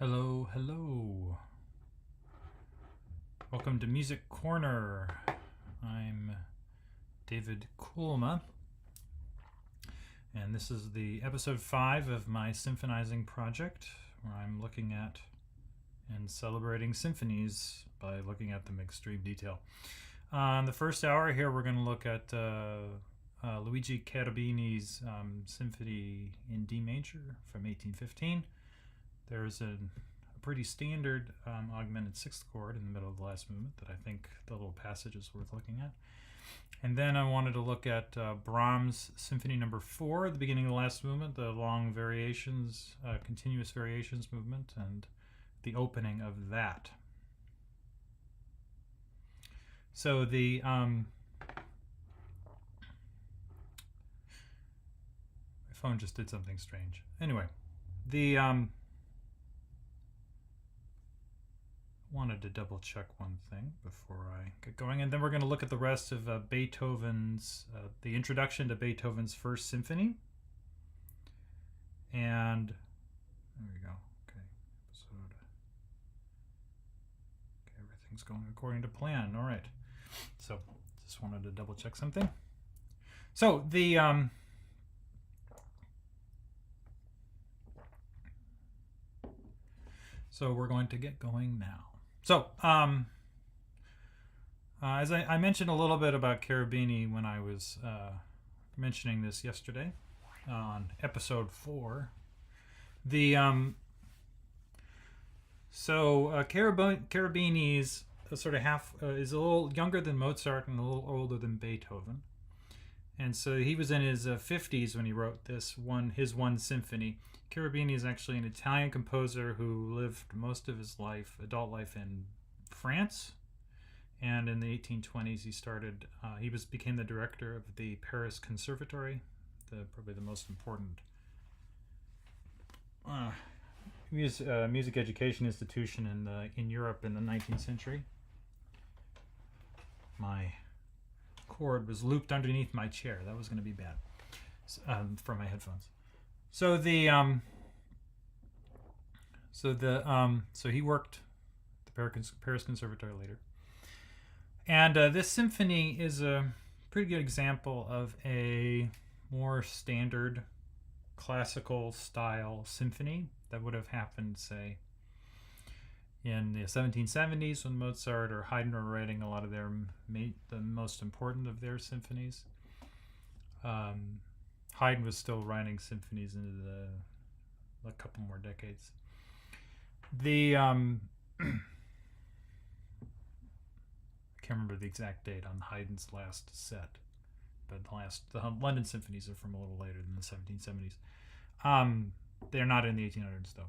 Hello, hello. Welcome to Music Corner. I'm David Kulma, and this is the episode 5 of my Symphonizing project, where I'm looking at and celebrating symphonies by looking at them in extreme detail. In the first hour here, we're going to look at Luigi Cherubini's Symphony in D major from 1815. There's a pretty standard augmented sixth chord in the middle of the last movement that I think the little passage is worth looking at. And then I wanted to look at Brahms Symphony No. 4, the beginning of the last movement, the long variations, continuous variations movement, and the opening of that. So the my phone just did something strange. Anyway, the wanted to double check one thing before I get going, and then we're going to look at the rest of Beethoven's, the introduction to Beethoven's First Symphony. And there we go. Okay, everything's going according to plan. All right. So just wanted to double check something. So the so we're going to get going now. So, as I mentioned a little bit about Cherubini when I was mentioning this yesterday on episode 4, the Cherubini's sort of is a little younger than Mozart and a little older than Beethoven, and so he was in his 50s when he wrote his one symphony. Cherubini is actually an Italian composer who lived most of his adult life in France, and in the 1820s he became the director of the Paris Conservatory, probably the most important music education institution in Europe in the 19th century. My cord was looped underneath my chair. That was going to be bad from my headphones. So he worked at the Paris Conservatory later, and this symphony is a pretty good example of a more standard classical style symphony that would have happened, say, in the 1770s when Mozart or Haydn were writing a lot of the most important of their symphonies. Haydn was still writing symphonies into a couple more decades. I can't remember the exact date on Haydn's last set, but the London symphonies are from a little later than the 1770s. They're not in the 1800s though.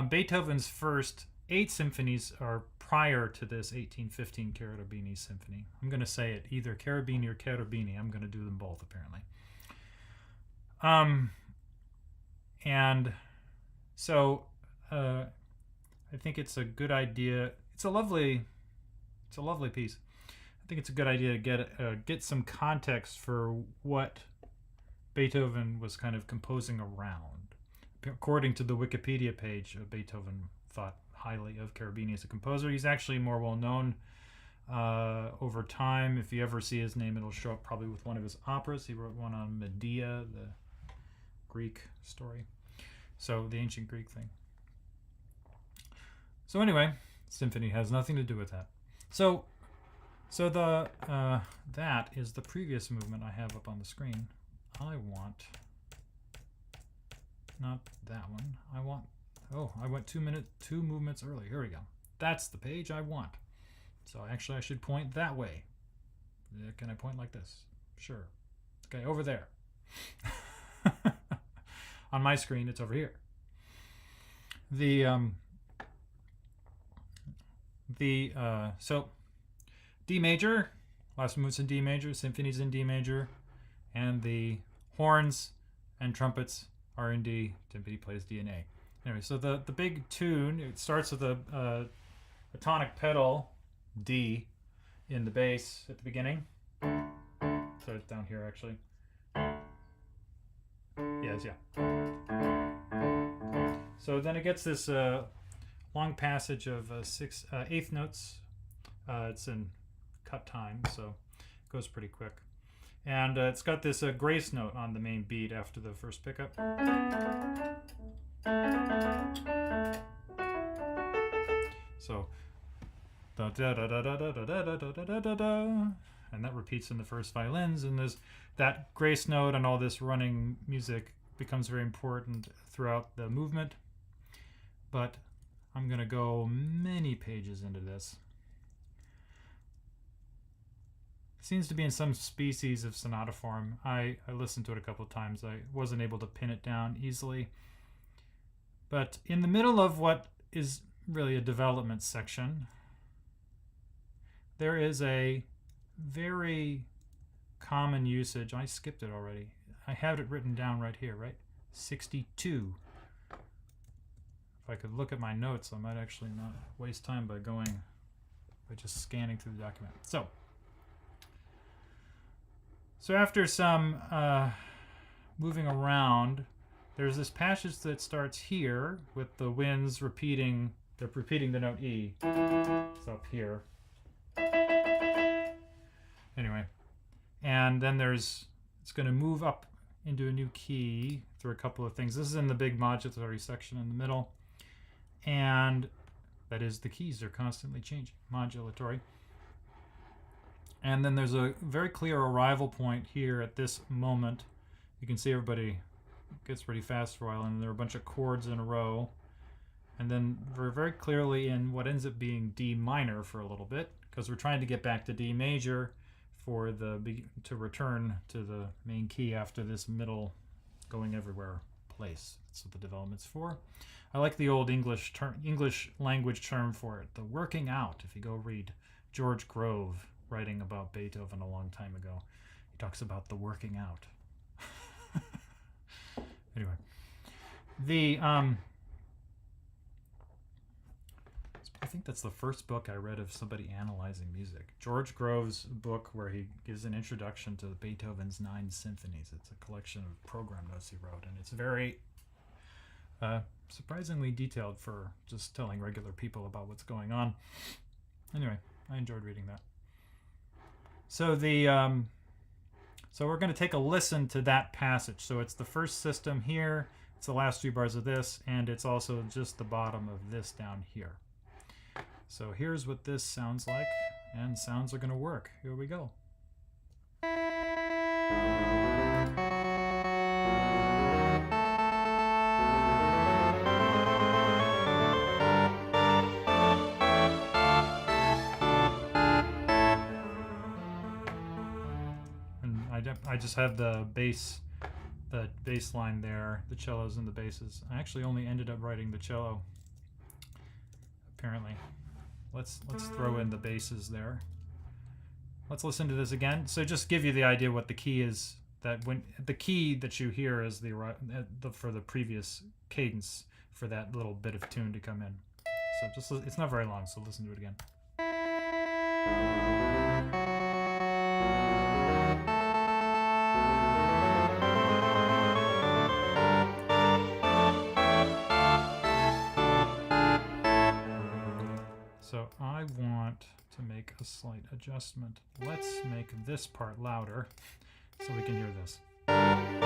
Beethoven's first 8 symphonies are prior to this 1815 Cherubini symphony. I'm going to say it either Cherubini or Cherubini. I'm going to do them both apparently. And so I think it's a good idea. It's a lovely piece. I think it's a good idea to get some context for what Beethoven was kind of composing around. According to the Wikipedia page, Beethoven thought highly of Cherubini as a composer. He's actually more well known over time. If you ever see his name, it'll show up probably with one of his operas. He wrote one on Medea, the Greek story. So the ancient Greek thing. So anyway, symphony has nothing to do with that. So the that is the previous movement I have up on the screen. I want not that one. I went 2 movements early. Here we go. That's the page I want. So actually I should point that way. Can I point like this? Sure. Okay, over there. On my screen, it's over here. So D major, last movement's in D major, symphony's in D major, and the horns and trumpets are in D. Timpani plays D and A. Anyway, so the big tune, it starts with a tonic pedal D in the bass at the beginning. So it's down here actually. Yes, yeah. So then it gets this long passage of eighth notes. It's in cut time, so it goes pretty quick. And it's got this grace note on the main beat after the first pickup. So, da da da da da da da da da da da da, and that repeats in the first violins. And there's that grace note and all this running music becomes very important throughout the movement. But I'm going to go many pages into this. Seems to be in some species of sonata form. I listened to it a couple of times. I wasn't able to pin it down easily. But in the middle of what is really a development section, there is a very common usage. I skipped it already. I have it written down right here, right? 62. If I could look at my notes, I might actually not waste time by just scanning through the document. So after some moving around, there's this passage that starts here with the winds repeating. They're repeating the note E. It's up here. Anyway, and then it's going to move up into a new key through a couple of things. This is in the big modulatory section in the middle, and that is the keys are constantly changing, modulatory. And then there's a very clear arrival point here at this moment. You can see everybody gets pretty fast for a while, and there are a bunch of chords in a row. And then we're very clearly in what ends up being D minor for a little bit, because we're trying to get back to D major to return to the main key after this middle going everywhere place. That's what the development's for. I like the old English language term for it, the working out. If you go read George Grove writing about Beethoven a long time ago, he talks about the working out. Anyway, I think that's the first book I read of somebody analyzing music. George Grove's book where he gives an introduction to Beethoven's 9 symphonies. It's a collection of program notes he wrote, and it's very surprisingly detailed for just telling regular people about what's going on. Anyway, I enjoyed reading that. So so we're going to take a listen to that passage. So it's the first system here, it's the last 3 bars of this, and it's also just the bottom of this down here. So here's what this sounds like, and sounds are going to work. Here we go. I just have the bass line there, the cellos and the basses. I actually only ended up writing the cello, apparently. Let's throw in the basses there. Let's listen to this again. So just give you the idea what the key is. That when the key that you hear is for the previous cadence for that little bit of tune to come in. So it's not very long. So listen to it again. So I want to make a slight adjustment. Let's make this part louder so we can hear this. And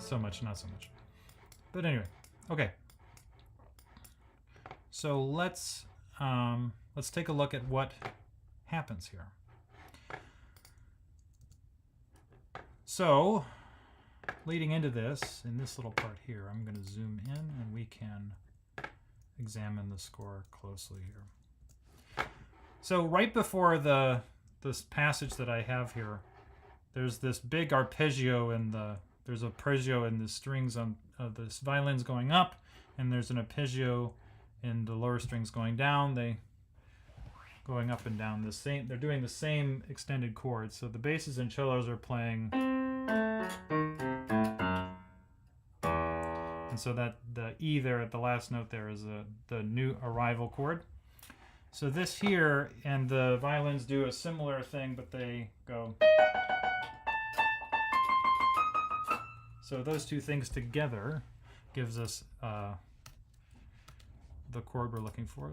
so much, not so much. But anyway, okay. So let's take a look at what happens here. So leading into this, in this little part here, I'm going to zoom in and we can examine the score closely here. So right before this passage that I have here, there's this big arpeggio there's an arpeggio in the strings on this violins going up, and there's an arpeggio in the lower strings going down. Going up and down they're doing the same extended chords. So the basses and cellos are playing. And so that the E there at the last note there is the new arrival chord. So this here, and the violins do a similar thing, but they go. So those two things together gives us the chord we're looking for.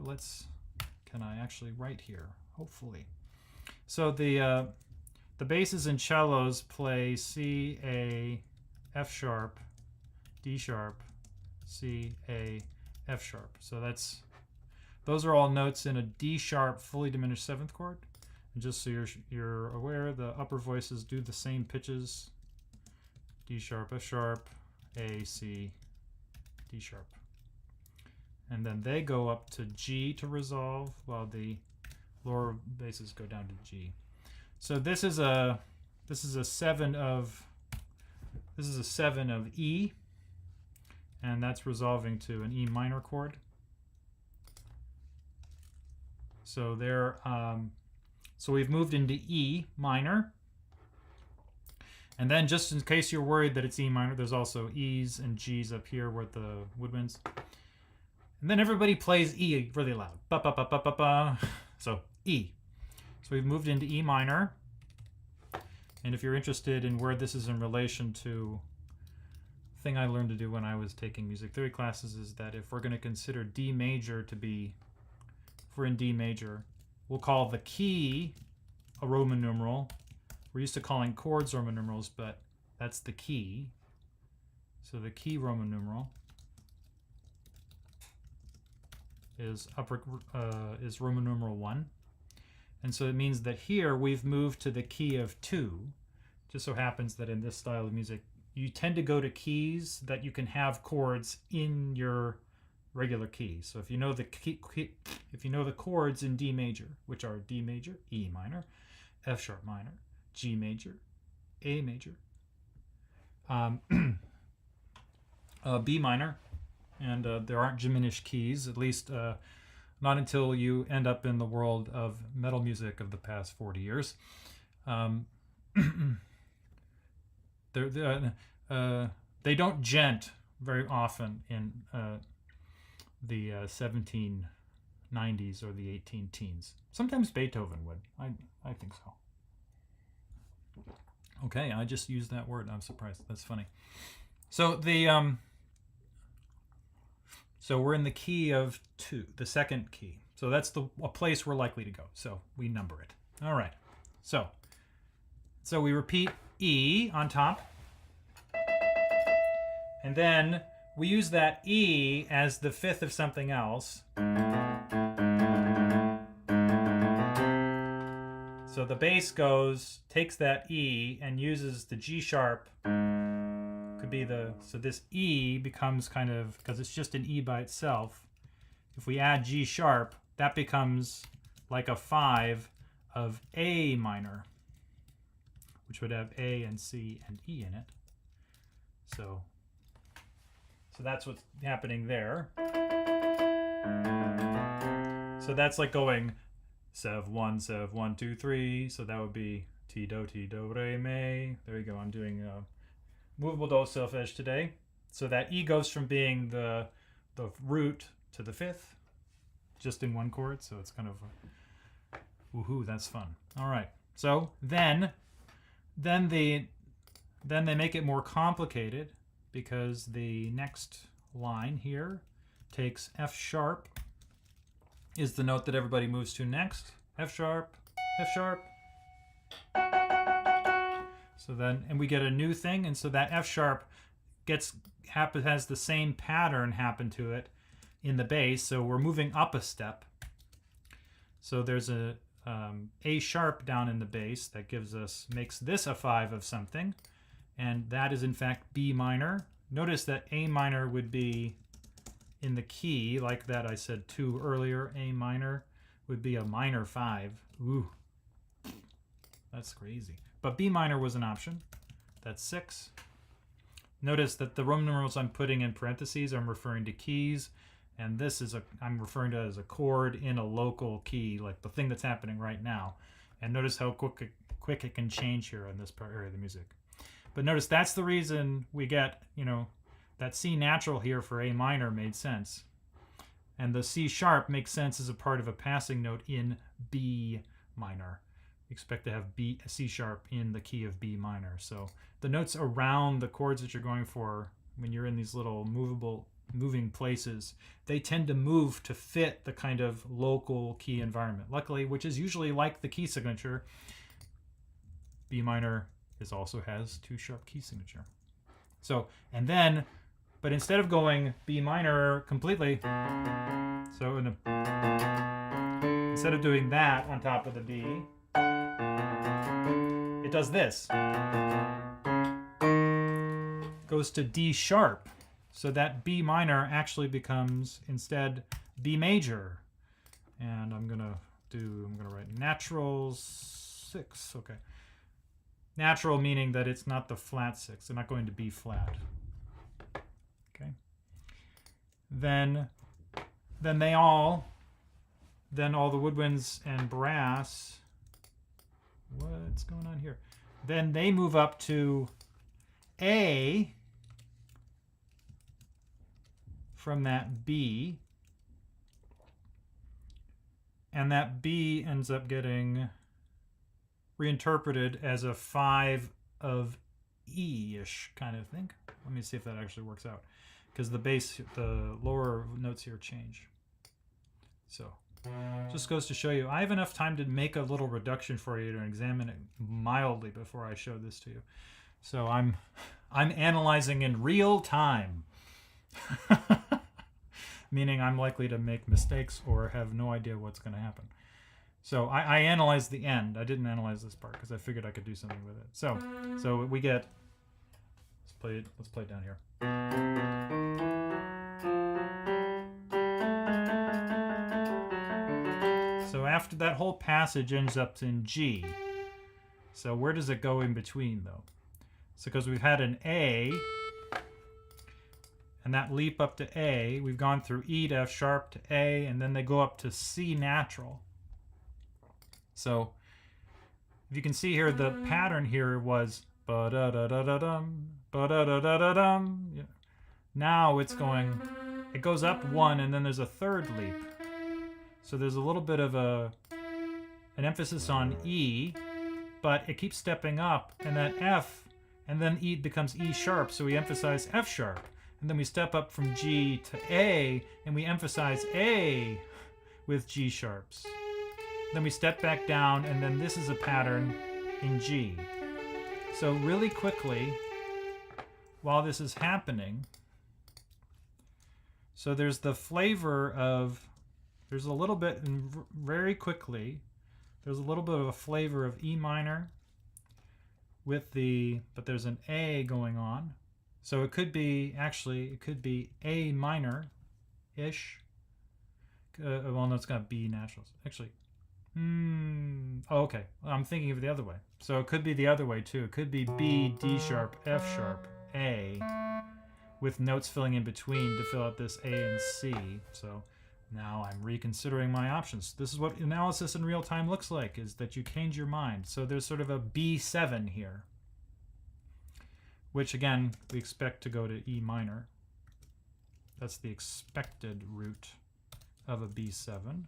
Can I actually write here? Hopefully. So the basses and cellos play C, A, F sharp, D sharp, C, A, F sharp. So those are all notes in a D sharp fully diminished seventh chord. And just so you're aware, the upper voices do the same pitches: D sharp, F sharp, A, C, D sharp. And then they go up to G to resolve, while the lower basses go down to G. So this is a 7 of E, and that's resolving to an E minor chord. So so we've moved into E minor. And then, just in case you're worried that it's E minor, there's also E's and G's up here with the woodwinds. And then everybody plays E really loud. Ba ba ba ba ba ba. So E. So we've moved into E minor. And if you're interested in where this is in relation to the thing I learned to do when I was taking music theory classes, is that if we're going to consider D major to be, if we're in D major, we'll call the key a Roman numeral. We're used to calling chords Roman numerals, but that's the key. So the key Roman numeral is Roman numeral 1. And so it means that here we've moved to the key of 2. Just so happens that in this style of music, you tend to go to keys that you can have chords in your regular key. So if you know if you know the chords in D major, which are D major, E minor, F sharp minor, G major, A major, B minor, and there aren't diminished keys, at least not until you end up in the world of metal music of the past 40 years. They don't gent very often in the 1790s or the 18 teens. Sometimes Beethoven would. I think so. Okay, I just used that word. I'm surprised. That's funny. So so we're in the key of 2, the second key. So that's a place we're likely to go. So we number it. All right. So we repeat E on top. And then we use that E as the fifth of something else. So the bass takes that E and uses the G sharp. Could be so this E becomes kind of, because it's just an E by itself. If we add G sharp, that becomes like a 5 of A minor, which would have A and C and E in it. So that's what's happening there. So that's like going Sev 1, 2, 3. So that would be Ti, do, re, mi. There you go. I'm doing movable do solfege today. So that E goes from being the root to the fifth, just in one chord. So it's kind of woohoo. That's fun. All right. So then they make it more complicated, because the next line here takes F sharp, is the note that everybody moves to next. F sharp, F sharp. So then, and we get a new thing, and so that F sharp has the same pattern happen to it in the bass. So we're moving up a step. So there's a sharp down in the bass that makes this a 5 of something, and that is in fact B minor. Notice that A minor would be in the key, like that I said 2 earlier. A minor would be a minor 5. Ooh, that's crazy. But B minor was an option. That's 6. Notice that the Roman numerals I'm putting in parentheses, I'm referring to keys, and this is I'm referring to it as a chord in a local key, like the thing that's happening right now. And notice how quick it can change here in this area of the music. But notice that's the reason we get, that C natural here for A minor made sense. And the C sharp makes sense as a part of a passing note in B minor. expect to have C sharp in the key of B minor. So the notes around the chords that you're going for when you're in these little moving places, they tend to move to fit the kind of local key environment. Luckily, which is usually like the key signature, B minor also has 2 sharp key signature. So, and then, but instead of going B minor completely, so instead of doing that on top of the B, it does this. Goes to D sharp. So that B minor actually becomes instead B major. And I'm gonna write natural 6. Okay. Natural meaning that it's not the flat 6. They're not going to B flat. Okay. Then all the woodwinds and brass. What's going on here? Then they move up to A from that B. And that B ends up getting reinterpreted as a 5 of E-ish kind of thing. Let me see if that actually works out, because the lower notes here change. So just goes to show you, I have enough time to make a little reduction for you to examine it mildly before I show this to you. So I'm analyzing in real time, meaning I'm likely to make mistakes or have no idea what's going to happen. So I analyzed the end. I didn't analyze this part because I figured I could do something with it. So we get, let's play it down here. So after that whole passage ends up in G. So where does it go in between though? So because we've had an A, and that leap up to A, we've gone through E to F sharp to A, and then they go up to C natural. So if you can see here, the pattern here was ba-da-da-da-da-dum, ba-da-da-da-da-dum. Yeah. Now it goes up 1, and then there's a third leap. So there's a little bit of an emphasis on E, but it keeps stepping up, and that F, and then E becomes E sharp, so we emphasize F sharp. And then we step up from G to A, and we emphasize A with G sharps. Then we step back down, and then this is a pattern in G. So really quickly, while this is happening, so there's the flavor of, there's a little bit, and very quickly, there's a little bit of a flavor of E minor with but there's an A going on. So it could be A minor-ish. Well, no, it's got B naturals. Actually, okay. I'm thinking of it the other way. So it could be the other way too. It could be B, D sharp, F sharp, A, with notes filling in between to fill out this A and C. So now I'm reconsidering my options. This is what analysis in real time looks like, is that you change your mind. So there's sort of a B7 here, which again, we expect to go to E minor. That's the expected root of a B7.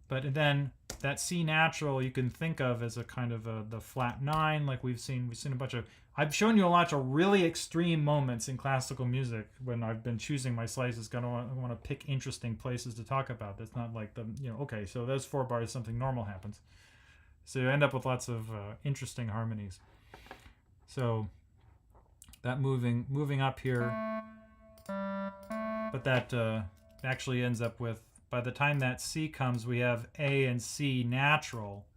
But then that C natural you can think of as a kind of the flat 9, like we've seen a bunch of, I've shown you a lot of really extreme moments in classical music when I've been choosing my slices. I want to pick interesting places to talk about. That's not like okay, so those 4 bars, something normal happens. So you end up with lots of interesting harmonies. So that moving up here, but that actually ends up with, by the time that C comes, we have A and C natural.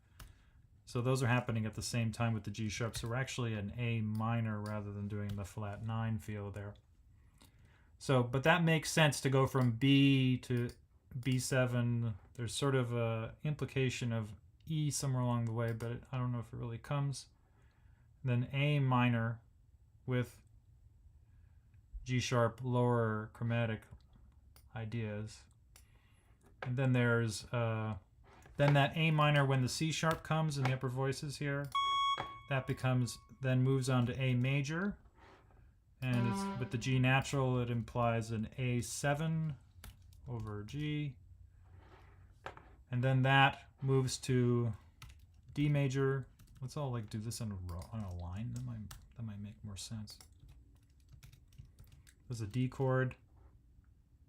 So those are happening at the same time with the G sharp. So we're actually an A minor rather than doing the flat 9 feel there. So, but that makes sense to go from B to B7. There's sort of a implication of E somewhere along the way, but I don't know if it really comes. Then A minor with G sharp lower chromatic ideas. And then there's then that A minor when the C sharp comes in the upper voices here, that then moves on to A major, and it's with the G natural, it implies an A7 over G, and then that moves to D major. Let's all like do this on a row, on a line. That might make more sense. There's a D chord.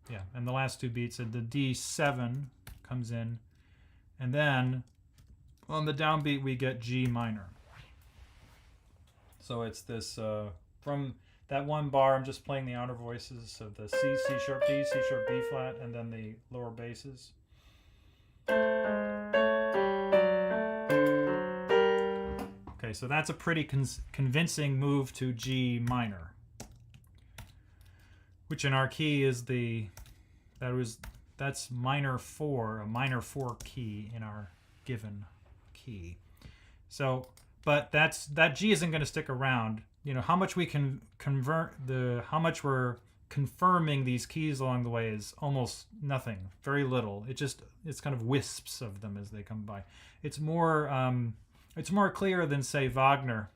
Yeah, and the last two beats, and the D7 comes in, and then on the downbeat we get G minor. So it's this from that one bar. I'm just playing the outer voices of the C, C sharp, D, C sharp, B flat, and then the lower basses. Okay, so that's a pretty convincing move to G minor, which in our key is that's minor 4, a minor 4 key in our given key. So, but that G isn't going to stick around. You know, how much we can how much we're confirming these keys along the way is almost nothing, very little. It's kind of wisps of them as they come by. It's more clear than say Wagner,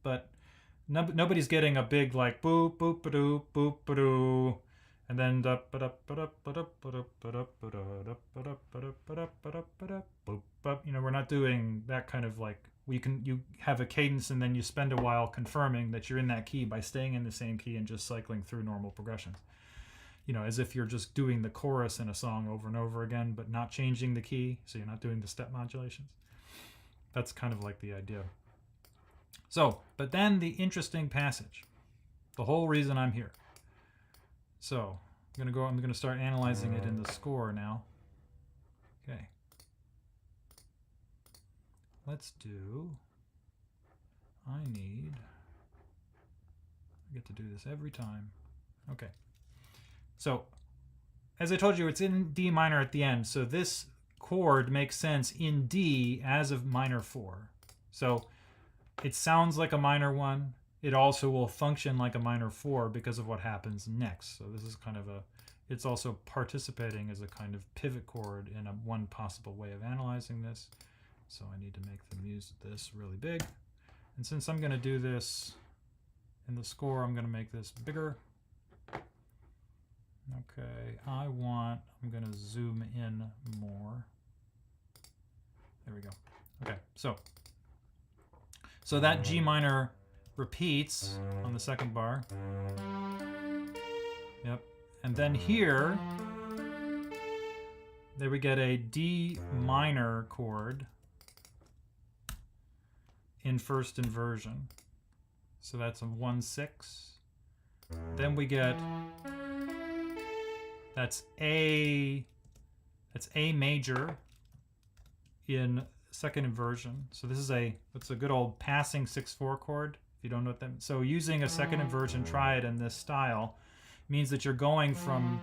but nobody's getting a big like boop boop ba-doo boop ba-doo, and then you know, we're not doing that kind of like, you have a cadence and then you spend a while confirming that you're in that key by staying in the same key and just cycling through normal progressions. You know, as if you're just doing the chorus in a song over and over again, but not changing the key, so you're not doing the step modulations. That's kind of like the idea. So, but then the interesting passage, the whole reason I'm here. So, I'm going to start analyzing it in the score now. Okay. Let's do, I get to do this every time. Okay. So, as I told you, it's in D minor at the end. So this chord makes sense in D as a minor 4. So it sounds like a minor 1. It also will function like a minor 4 because of what happens next. So this is kind of it's also participating as a kind of pivot chord in one possible way of analyzing this. So I need to make this really big. And since I'm going to do this in the score, I'm going to make this bigger. Okay, I'm going to zoom in more. There we go. Okay, so that G minor repeats on the second bar. Yep. And then here, there we get a D minor chord in first inversion. So that's a 1-6. Then we get, that's A major in second inversion. So this is it's a good old passing 6/4 chord. If you don't know what that means. So using a second inversion triad in this style means that you're going from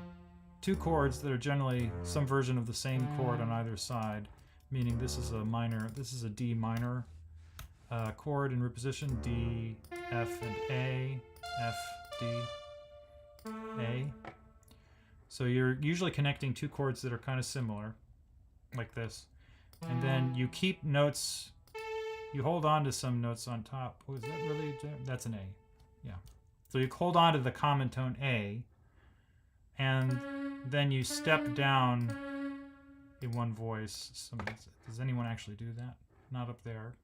two chords that are generally some version of the same chord on either side, meaning this is a D minor chord in root position, D, F, and A, F, D, A. So you're usually connecting two chords that are kind of similar, like this. And then you keep notes, you hold on to some notes on top. Oh, is that really, that's an A. Yeah. So you hold on to the common tone A, and then you step down in one voice. Does anyone actually do that? Not up there.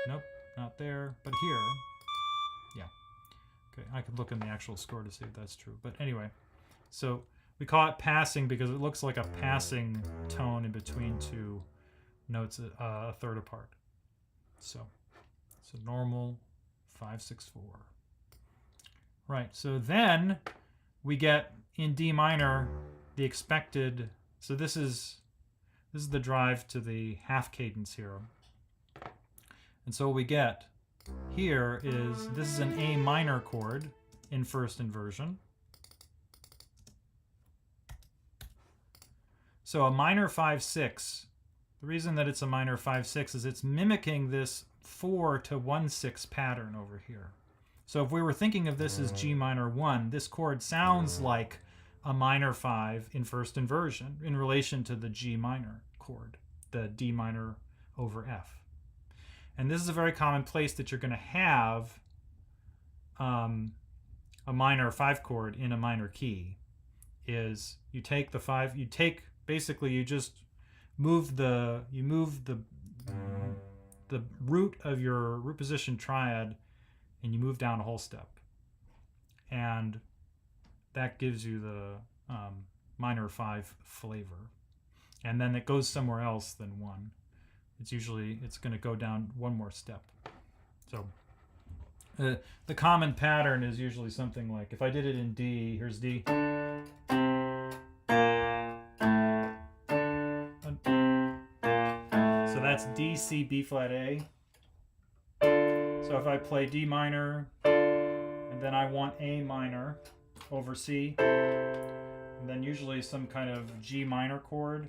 Nope, not there, but here. Yeah. Okay, I could look in the actual score to see if that's true. But anyway, so we call it passing because it looks like a passing tone in between two notes a third apart. So it's a normal 5/6/4. Right, so then we get in D minor the expected, so this is the drive to the half cadence here. And so what we get here is, this is an A minor chord in first inversion. So a minor 5/6, the reason that it's a minor 5/6 is it's mimicking this 4 to 1/6 pattern over here. So if we were thinking of this as G minor 1, this chord sounds like a minor 5 in first inversion in relation to the G minor chord, the D minor over F. And this is a very common place that you're going to have a minor 5 chord in a minor key, is you take the 5, you just move the the root of your root position triad, and you move down a whole step. And that gives you the minor 5 flavor. And then it goes somewhere else than 1. It's going to go down one more step. So the common pattern is usually something like, if I did it in D, here's D. So that's D, C, B flat, A. So if I play D minor, and then I want A minor over C, and then usually some kind of G minor chord,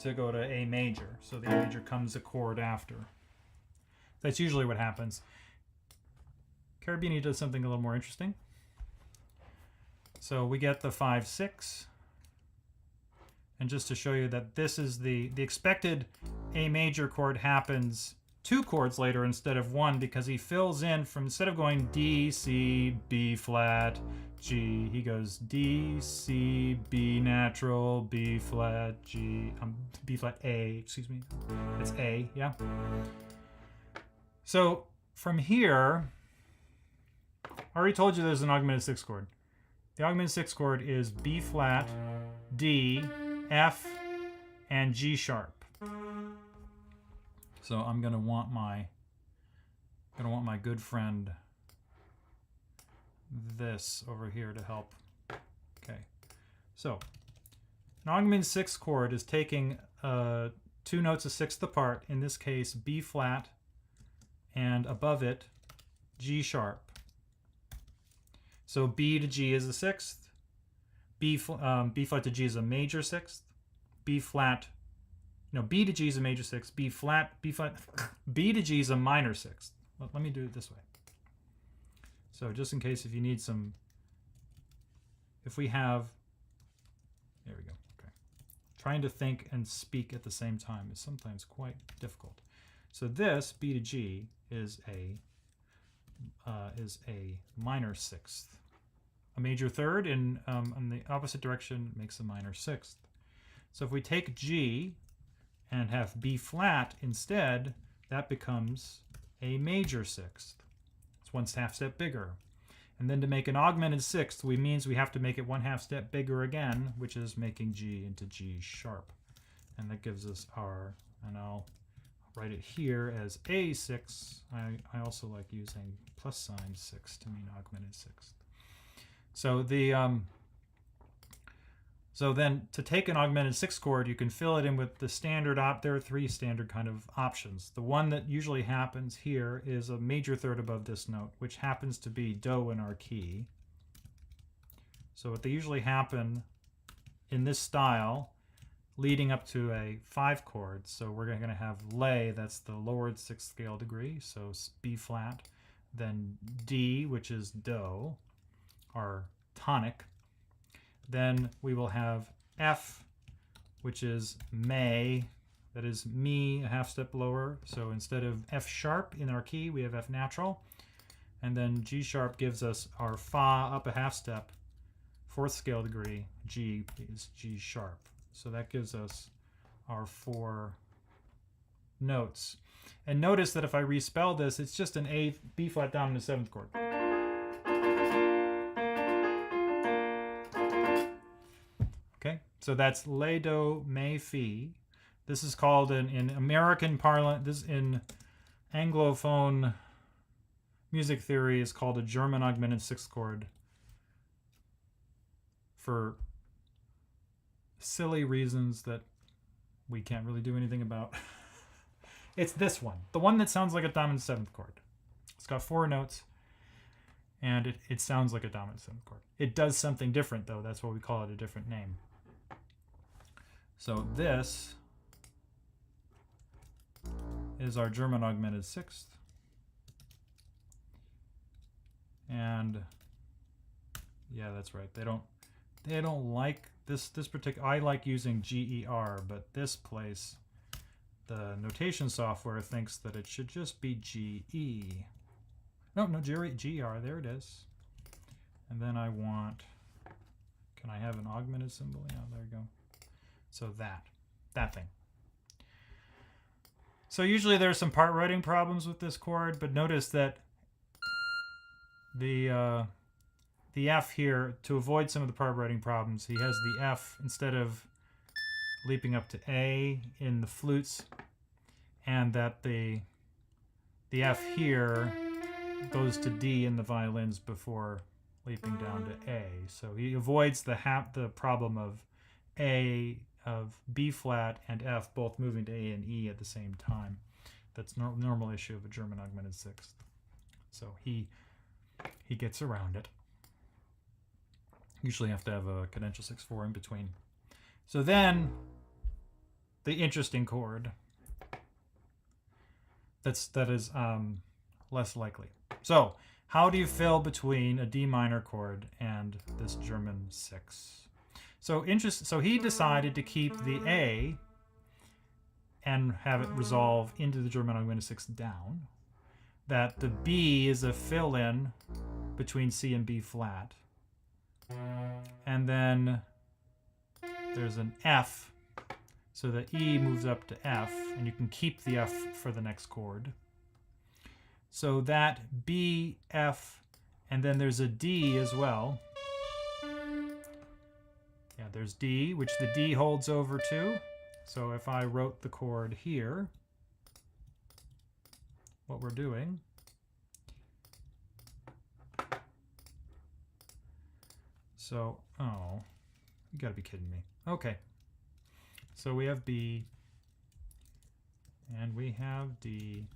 to go to A major. So the A major comes a chord after. That's usually what happens. Cherubini does something a little more interesting. So we get the 5-6. And just to show you that this is the expected A major chord happens 2 chords later instead of 1, because he fills in from, instead of going D, C, B flat, G, he goes D, C, B natural, B flat, G, B flat, A, excuse me. It's A, yeah. So from here, I already told you there's an augmented 6th chord. The augmented 6th chord is B flat, D, F, and G sharp. So I'm gonna want my good friend this over here to help. Okay, so an augmented 6th chord is taking 2 notes a sixth apart. In this case, B flat, and above it, G sharp. So B to G is a 6th. B flat to G is a major 6th. B to G is a major 6th. B to G is a minor 6th. Let me do it this way. So just in case if you need some, if we have, there we go, okay. Trying to think and speak at the same time is sometimes quite difficult. So this, B to G, is a minor 6th. A major 3rd in the opposite direction makes a minor 6th. So if we take G and have B flat instead, that becomes a major 6th. It's 1/2 step bigger. And then to make an augmented 6th, means we have to make it 1/2 step bigger again, which is making G into G sharp. And that gives us our, and I'll write it here as A6. I also like using plus sign 6 to mean augmented 6th. So so then to take an augmented 6th chord, you can fill it in with the standard there are 3 standard kind of options. The one that usually happens here is a major 3rd above this note, which happens to be Do in our key. So what they usually happen in this style, leading up to a 5 chord. So we're going to have lay, that's the lowered 6th scale degree, so B flat, then D, which is Do, our tonic. Then we will have F, which is May, that is Mi, a 1/2 step lower. So instead of F sharp in our key, we have F natural. And then G sharp gives us our Fa up a 1/2 step, 4th scale degree, G is G sharp. So that gives us our 4 notes. And notice that if I respell this, it's just an A, B flat dominant 7th chord. Okay, so that's Le, Do, Me, Fi. This is called in American parlance, this in Anglophone music theory is called a German augmented 6th chord, for silly reasons that we can't really do anything about. It's this one, the one that sounds like a dominant 7th chord. It's got 4 notes, and it sounds like a dominant 7th chord. It does something different, though. That's why we call it a different name. So this is our German augmented 6th. And yeah, that's right. They don't like this particular. I like using GER, but this place, the notation software thinks that it should just be GE. No, GER. There it is. And then I want. Can I have an augmented symbol? Yeah, there you go. So that thing. So usually there's some part writing problems with this chord, but notice that the F here, to avoid some of the part writing problems, he has the F instead of leaping up to A in the flutes, and that the F here goes to D in the violins before leaping down to A. So he avoids the problem of B flat and F both moving to A and E at the same time. That's normal issue of a German augmented sixth. So he gets around it. Usually have to have a cadential 6/4 in between. So then the interesting chord that is less likely. So how do you fill between a D minor chord and this German 6? So he decided to keep the A and have it resolve into the German augmented 6 down. That the B is a fill-in between C and B flat. And then there's an F, so that E moves up to F, and you can keep the F for the next chord. So that B, F, and then there's a D as well. Yeah, there's D, which the D holds over to. So if I wrote the chord here, what we're doing so, oh, you gotta be kidding me. Okay. So we have B, and we have D,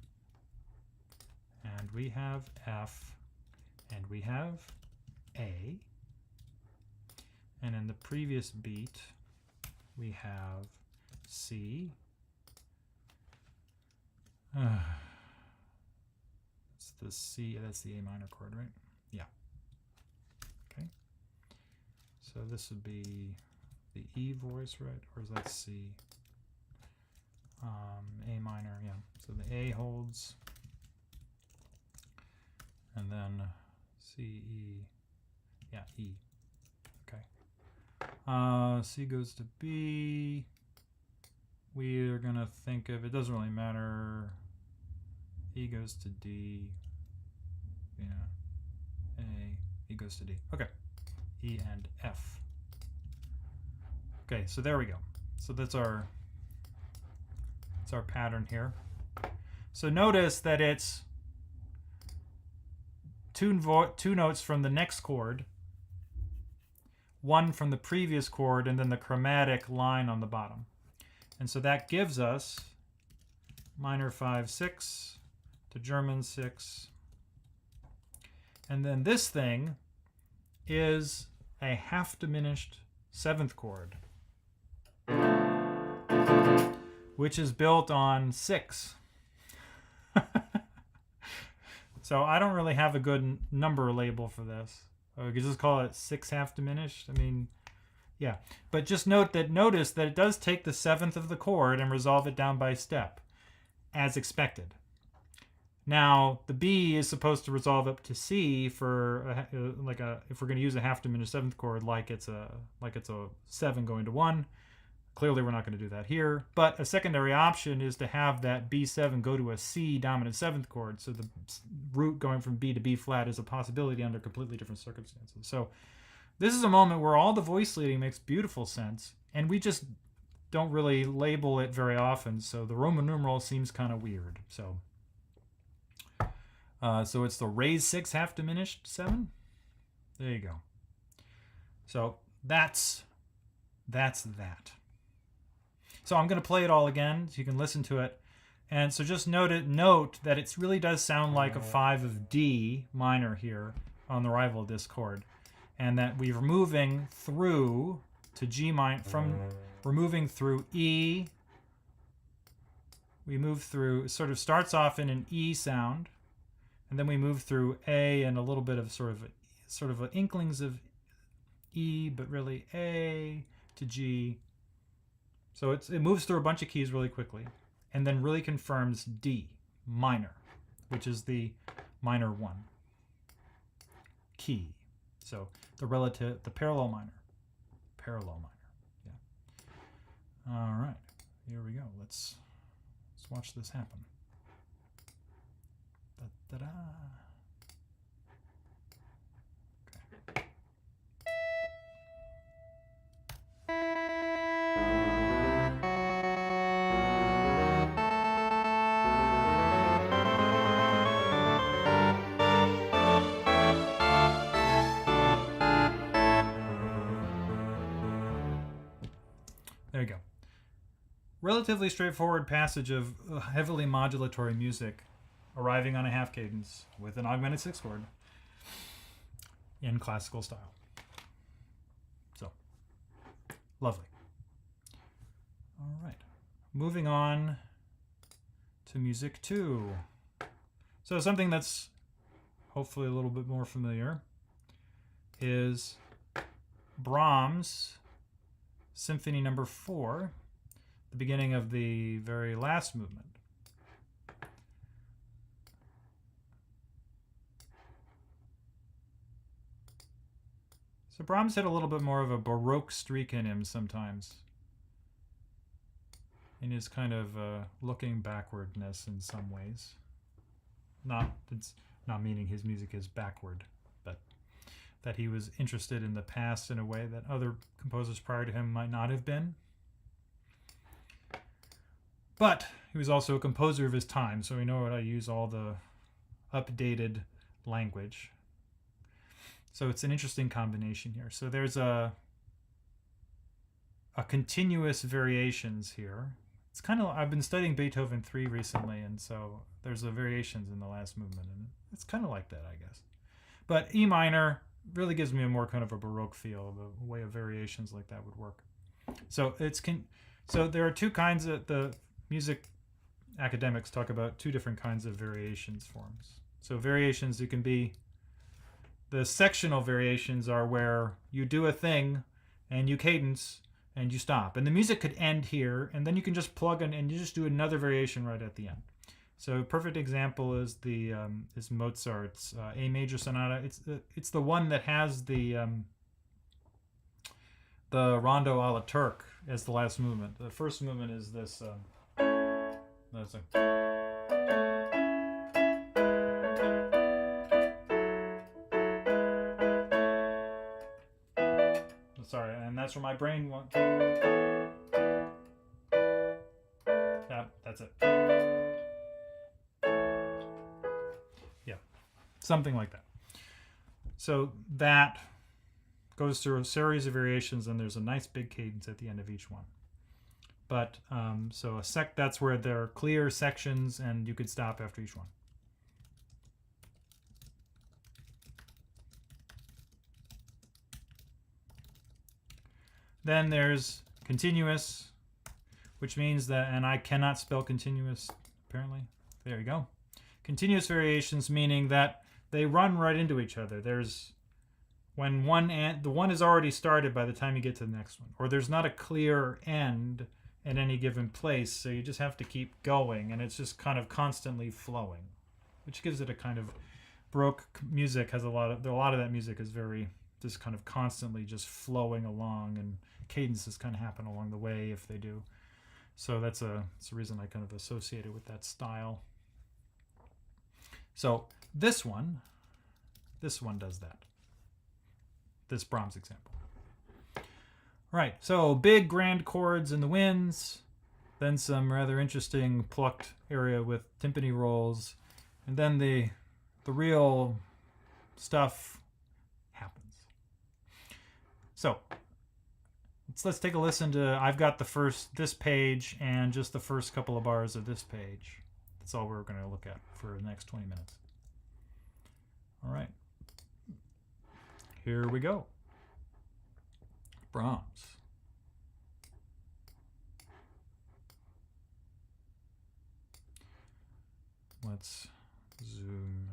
and we have F, and we have A. And in the previous beat, we have C. It's the C, that's the A minor chord, right? Yeah. Okay. So this would be the E voice, right? Or is that C? A minor, yeah. So the A holds, and then C, E, yeah, E. Okay. C goes to B. We are gonna think of, it doesn't really matter. E goes to D. Yeah. A. E goes to D. Okay. E and F. Okay, so there we go. So that's our pattern here. So notice that it's two notes from the next chord, one from the previous chord, and then the chromatic line on the bottom. And so that gives us minor 5/6 to German 6. And then this thing is a half diminished 7th chord, which is built on 6. So I don't really have a good number label for this. We could just call it 6 half diminished. I mean, yeah. But just notice that it does take the 7th of the chord and resolve it down by step, as expected. Now, the B is supposed to resolve up to C for if we're going to use a half diminished 7th chord, like it's a 7 going to 1. Clearly, we're not going to do that here. But a secondary option is to have that B7 go to a C dominant 7th chord. So the root going from B to B flat is a possibility under completely different circumstances. So this is a moment where all the voice leading makes beautiful sense, and we just don't really label it very often. So the Roman numeral seems kind of weird. So it's the raised 6 half diminished 7. There you go. So that's that. So I'm going to play it all again so you can listen to it. And so just note that it really does sound like a 5 of D minor here on the arrival of this chord. And that we're moving through to G minor, we're moving through E. We move through, it sort of starts off in an E sound, and then we move through A and a little bit of sort of inklings of E, but really A to G. So it moves through a bunch of keys really quickly, and then really confirms D minor, which is the minor 1 key. So the parallel minor, yeah. All right, here we go. Let's watch this happen. Da, da, da. There you go. Relatively straightforward passage of heavily modulatory music arriving on a half cadence with an augmented sixth chord in classical style. So, lovely. All right. Moving on to music 2. So something that's hopefully a little bit more familiar is Brahms' Symphony Number 4, the beginning of the very last movement. So Brahms had a little bit more of a Baroque streak in him sometimes, in his kind of looking backwardness in some ways. It's not meaning his music is backward, but that he was interested in the past in a way that other composers prior to him might not have been. But he was also a composer of his time, so we know how to use all the updated language. So it's an interesting combination here. So there's a continuous variations here. It's kind of, I've been studying Beethoven 3 recently, and so there's a variations in the last movement, and it's kind of like that, I guess. But E minor really gives me a more kind of a Baroque feel, the way of variations like that would work. So so there are two kinds of, the music academics talk about two different kinds of variations forms. So variations, you can be, the sectional variations are where you do a thing and you cadence and you stop. And the music could end here, and then you can just plug in and you just do another variation right at the end. So a perfect example is is Mozart's A major sonata. It's the one that has the Rondo a la Turk as the last movement. The first movement is this. That's a, sorry, and that's where my brain went. Yeah, that's it. Yeah, something like that. So that goes through a series of variations, and there's a nice big cadence at the end of each one. But so that's where there are clear sections, and you could stop after each one. Then there's continuous, which means that, and I cannot spell continuous, apparently. There you go. Continuous variations, meaning that they run right into each other. There's, when the one is already started by the time you get to the next one, or there's not a clear end at any given place, so you just have to keep going, and it's just kind of constantly flowing, which gives it a kind of Baroque music has a lot of that music is very just kind of constantly just flowing along, and cadences kind of happen along the way if they do. So that's a reason I kind of associate it with that style. So this one does that. This Brahms example. Right, so big grand chords in the winds, then some rather interesting plucked area with timpani rolls, and then the real stuff happens. So let's take a listen to, I've got this page and just the first couple of bars of this page. That's all we're going to look at for the next 20 minutes. All right. Here we go. Brahms. Let's zoom.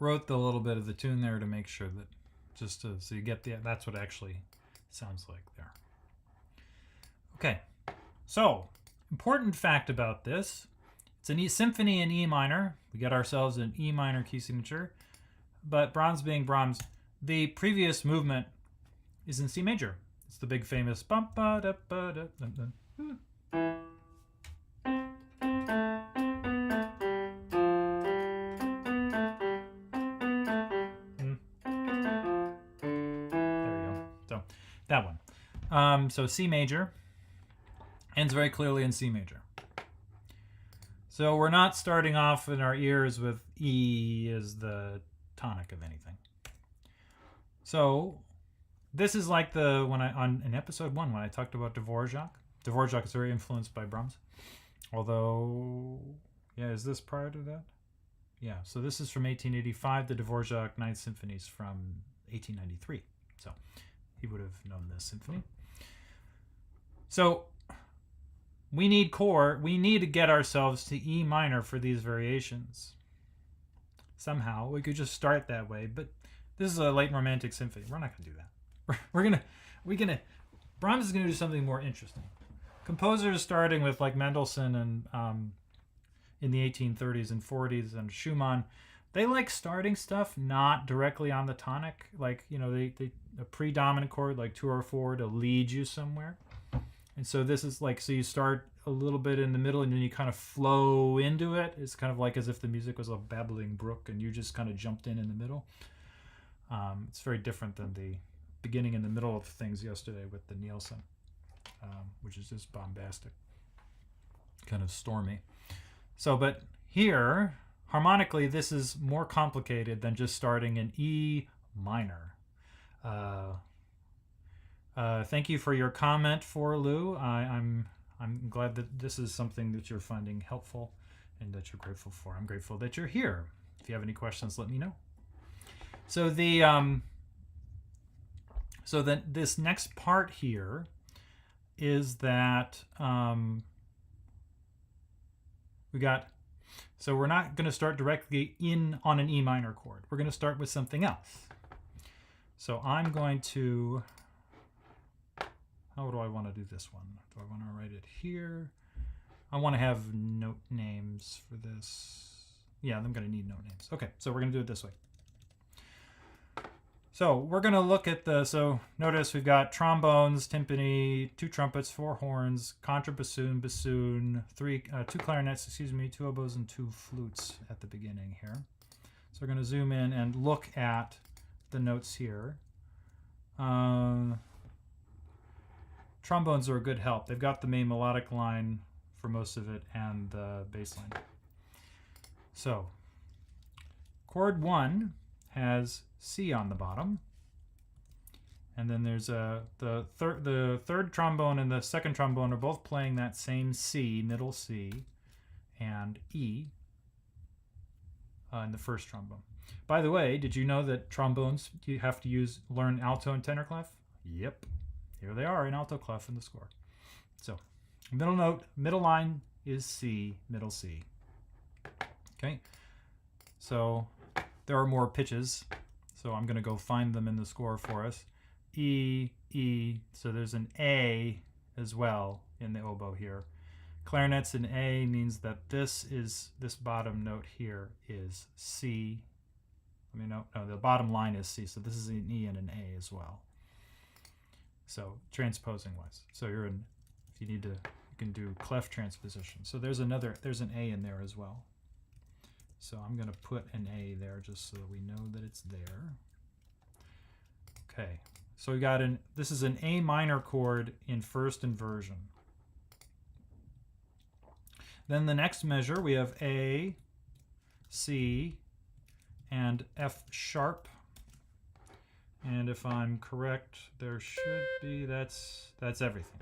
wrote the little bit of the tune there to make sure that so you get that's what it actually sounds like there. Okay, so important fact about this: it's a symphony in E minor. We get ourselves an E minor key signature, but Brahms being Brahms, the previous movement is in C major. It's the big famous bum ba da ba da dum dum. That one. So C major ends very clearly in C major. So we're not starting off in our ears with E as the tonic of anything. So this is like in episode 1 when I talked about Dvorak. Dvorak is very influenced by Brahms. Although, yeah, is this prior to that? Yeah, so this is from 1885. The Dvorak Ninth Symphony is from 1893. So he would have known this symphony. So we need to get ourselves to E minor for these variations. Somehow we could just start that way, but this is a late Romantic symphony. We're not going to do that. Brahms is going to do something more interesting. Composers starting with like Mendelssohn and in the 1830s and 40s and Schumann, they like starting stuff not directly on the tonic, like a predominant chord like 2 or 4 to lead you somewhere. And so this is like, so you start a little bit in the middle and then you kind of flow into it. It's kind of like as if the music was a babbling brook and you just kind of jumped in the middle. It's very different than the beginning and the middle of things yesterday with the Nielsen, which is just bombastic, kind of stormy. So, but here, harmonically, this is more complicated than just starting in E minor. Thank you for your comment, for Lou. I'm glad that this is something that you're finding helpful and that you're grateful for. I'm grateful that you're here. If you have any questions, let me know. So this next part here is that we're not going to start directly on an E minor chord. We're going to start with something else. So I'm going to, how do I want to do this one? Do I want to write it here? I want to have note names for this. Yeah, I'm going to need note names. Okay, so we're going to do it this way. So we're going to look at so notice we've got trombones, timpani, 2 trumpets, 4 horns, contrabassoon, bassoon, 2 clarinets, 2 oboes, and 2 flutes at the beginning here. So we're going to zoom in and look at the notes here. Trombones are a good help. They've got the main melodic line for most of it and the bass line. So chord 1 has C on the bottom, and then there's the third trombone and the second trombone are both playing that same C, middle C, and E in the first trombone. By the way, did you know that trombones you have to learn alto and tenor clef? Yep, here they are in alto clef in the score. So middle line is C, middle C. Okay, so there are more pitches. So I'm going to go find them in the score for us. E, E, so there's an A as well in the oboe here. Clarinets in A means that this bottom note here is C. No, the bottom line is C, so this is an E and an A as well. So transposing wise. So if you need to, you can do clef transposition. So there's an A in there as well. So I'm going to put an A there just so that we know that it's there. Okay, so we got this is an A minor chord in first inversion. Then the next measure we have A, C, and F sharp. And if I'm correct, there should be, that's everything.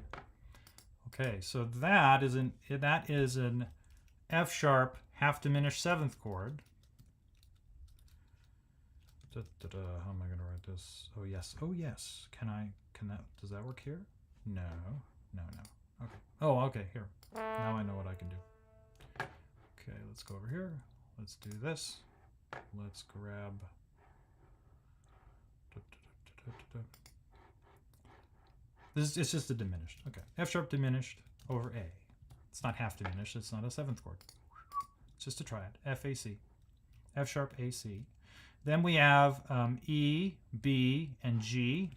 Okay, so that is an F sharp half diminished 7th chord. How am I going to write this? Oh yes. Does that work here? No. Okay. Oh, okay, here. Now I know what I can do. Okay, let's go over here. Let's do this. let's grab. It's just a diminished. Okay, F sharp diminished over A. It's not half diminished. It's not a seventh chord. It's just a triad. F A C, F sharp A C. Then we have E, B, and G.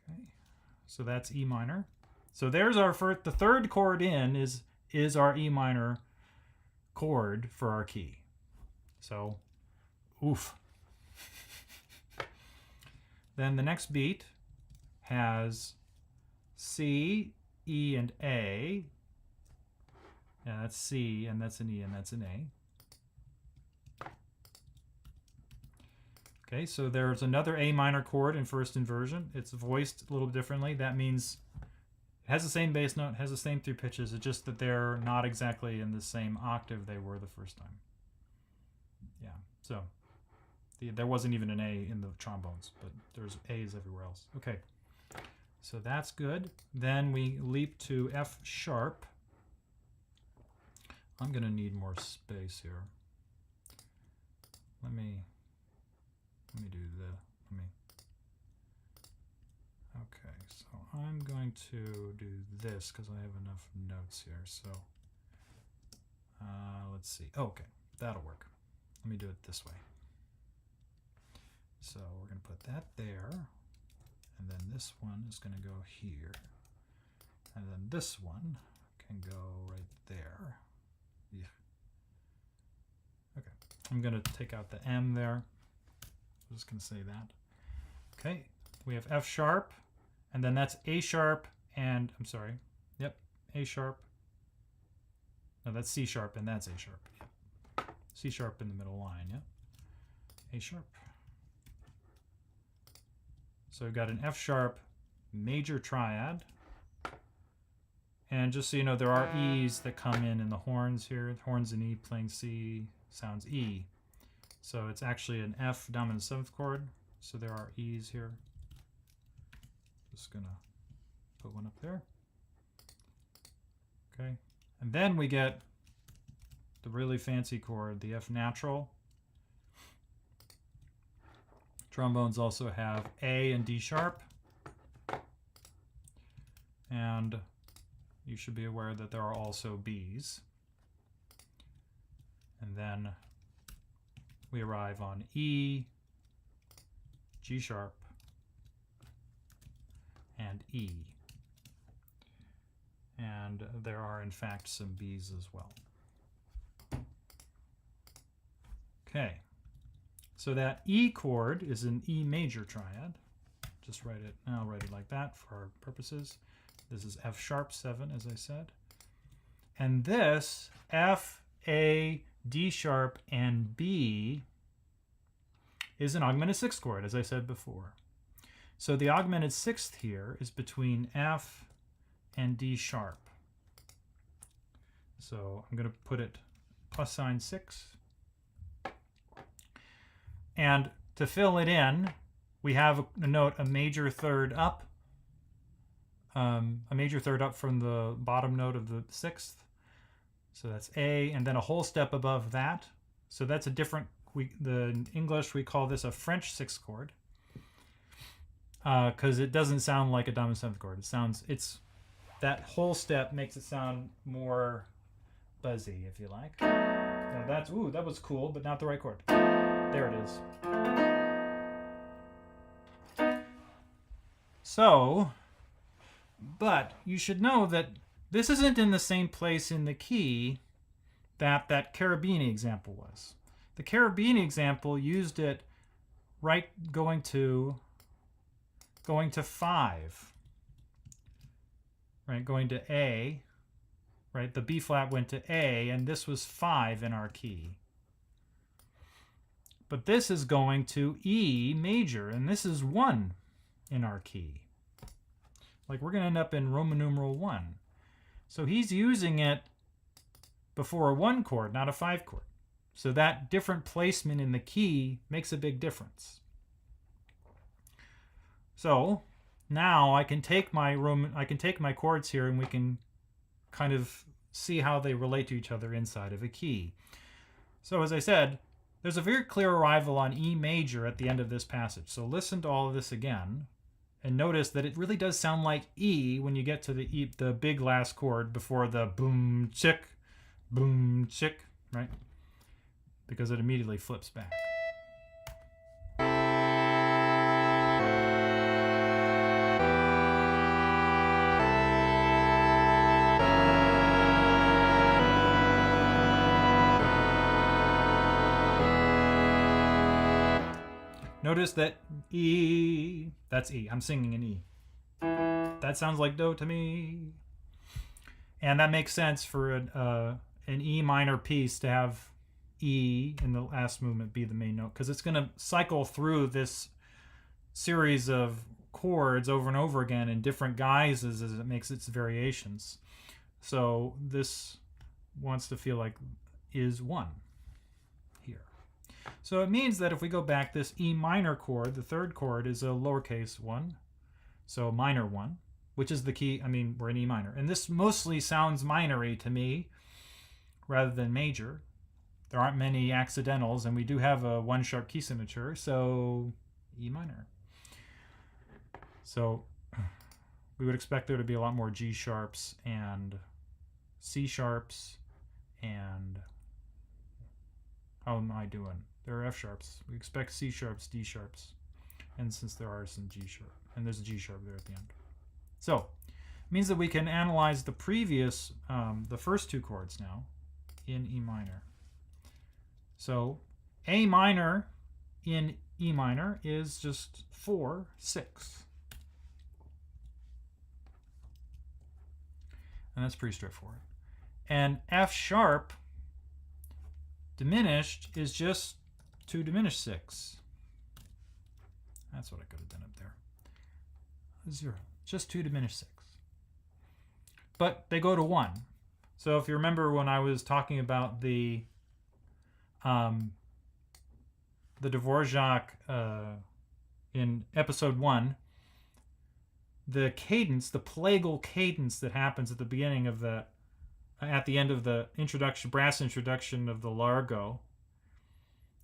Okay, so that's E minor. So there's our first. The third chord in is our E minor chord for our key. So, oof. Then the next beat has C, E, and A. Yeah, that's C, and that's an E, and that's an A. Okay, so there's another A minor chord in first inversion. It's voiced a little differently. That means it has the same bass note, has the same three pitches. It's just that they're not exactly in the same octave they were the first time. Yeah, so there wasn't even an A in the trombones, but there's A's everywhere else. Okay, so that's good. Then we leap to F sharp. I'm going to need more space here. Let me do okay, so I'm going to do this because I have enough notes here. So let's see. Oh, okay, that'll work. Let me do it this way. So we're going to put that there, and then this one is going to go here, and then this one can go right there. Yeah. Okay, I'm going to take out the M there. I'm just going to say that. Okay, we have F sharp, and then that's A sharp, and I'm sorry, yep, A sharp. No, that's C sharp, and that's A sharp. Yep. C sharp in the middle line, yeah. A sharp. So we've got an F sharp major triad. And just so you know, there are E's that come in the horns here. The horns in E playing C sounds E. So it's actually an F dominant seventh chord. So there are E's here. Just gonna put one up there. Okay. And then we get the really fancy chord, the F natural. Trombones also have A and D sharp. And you should be aware that there are also B's. And then we arrive on E, G sharp, and E. And there are, in fact, some B's as well. Okay. So that E chord is an E major triad. Just write it, I'll write it like that for our purposes. This is F sharp 7, as I said. And this, F, A, D sharp, and B, is an augmented sixth chord, as I said before. So the augmented sixth here is between F and D sharp. So I'm going to put it plus sign 6. And to fill it in, we have a note, a major third up. A major third up from the bottom note of the sixth. So that's A, and then a whole step above that. So that's a different, in English we call this a French sixth chord. Because it doesn't sound like a dominant seventh chord. That whole step makes it sound more buzzy, if you like. Now that's, ooh, that was cool, but not the right chord. There it is. So, but you should know that this isn't in the same place in the key that that Cherubini example was. The Cherubini example used it right going to 5, right, going to A, right, the B flat went to A, and this was 5 in our key. But this is going to E major, and this is 1 in our key. Like, we're going to end up in Roman numeral 1. So he's using it before a 1 chord, not a 5 chord. So that different placement in the key makes a big difference. So now I can take my chords here, and we can kind of see how they relate to each other inside of a key. So as I said, there's a very clear arrival on E major at the end of this passage. So listen to all of this again and notice that it really does sound like E when you get to the big last chord before the boom chick, right? Because it immediately flips back. Notice that E, that's E. I'm singing an E. That sounds like Do to me. And that makes sense for an E minor piece to have E in the last movement be the main note, because it's going to cycle through this series of chords over and over again in different guises as it makes its variations. So this wants to feel like is 1 here. So it means that if we go back, this E minor chord, the third chord, is a lowercase 1, so minor 1, which is the key. I mean, we're in E minor. And this mostly sounds minor-y to me rather than major. There aren't many accidentals, and we do have a 1-sharp key signature, so E minor. So we would expect there to be a lot more G sharps and C sharps, and how am I doing? There are F sharps. We expect C sharps, D sharps, and since there are some G sharp, and there's a G sharp there at the end. So it means that we can analyze the previous, the first 2 chords now in E minor. So A minor in E minor is just 4, 6. And that's pretty straightforward. And F sharp diminished is just 2 diminished 6. That's what I could have done up there. 0. Just 2 diminished 6. But they go to 1. So if you remember when I was talking about the Dvorak in episode 1, the cadence, the plagal cadence that happens at the beginning of at the end of the introduction, brass introduction of the Largo,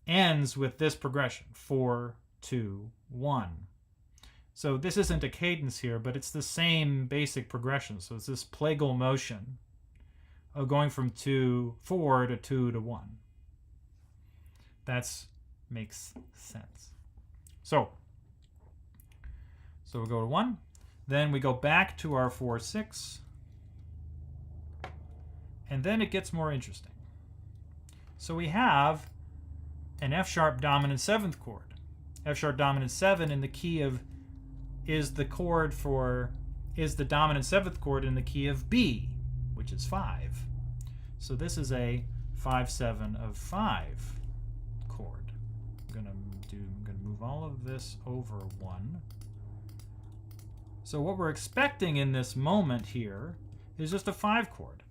ends with this progression, 4, 2, 1. So this isn't a cadence here, but it's the same basic progression. So it's this plagal motion of going from 4 to 2 to 1. That makes sense. So we go to 1. Then we go back to our 4, 6. And then it gets more interesting. So we have an F sharp dominant 7th chord. F sharp dominant 7 in the key of is the dominant 7th chord in the key of B, which is 5. So this is a 5, 7 of 5 chord. I'm gonna move all of this over 1. So what we're expecting in this moment here is just a 5 chord.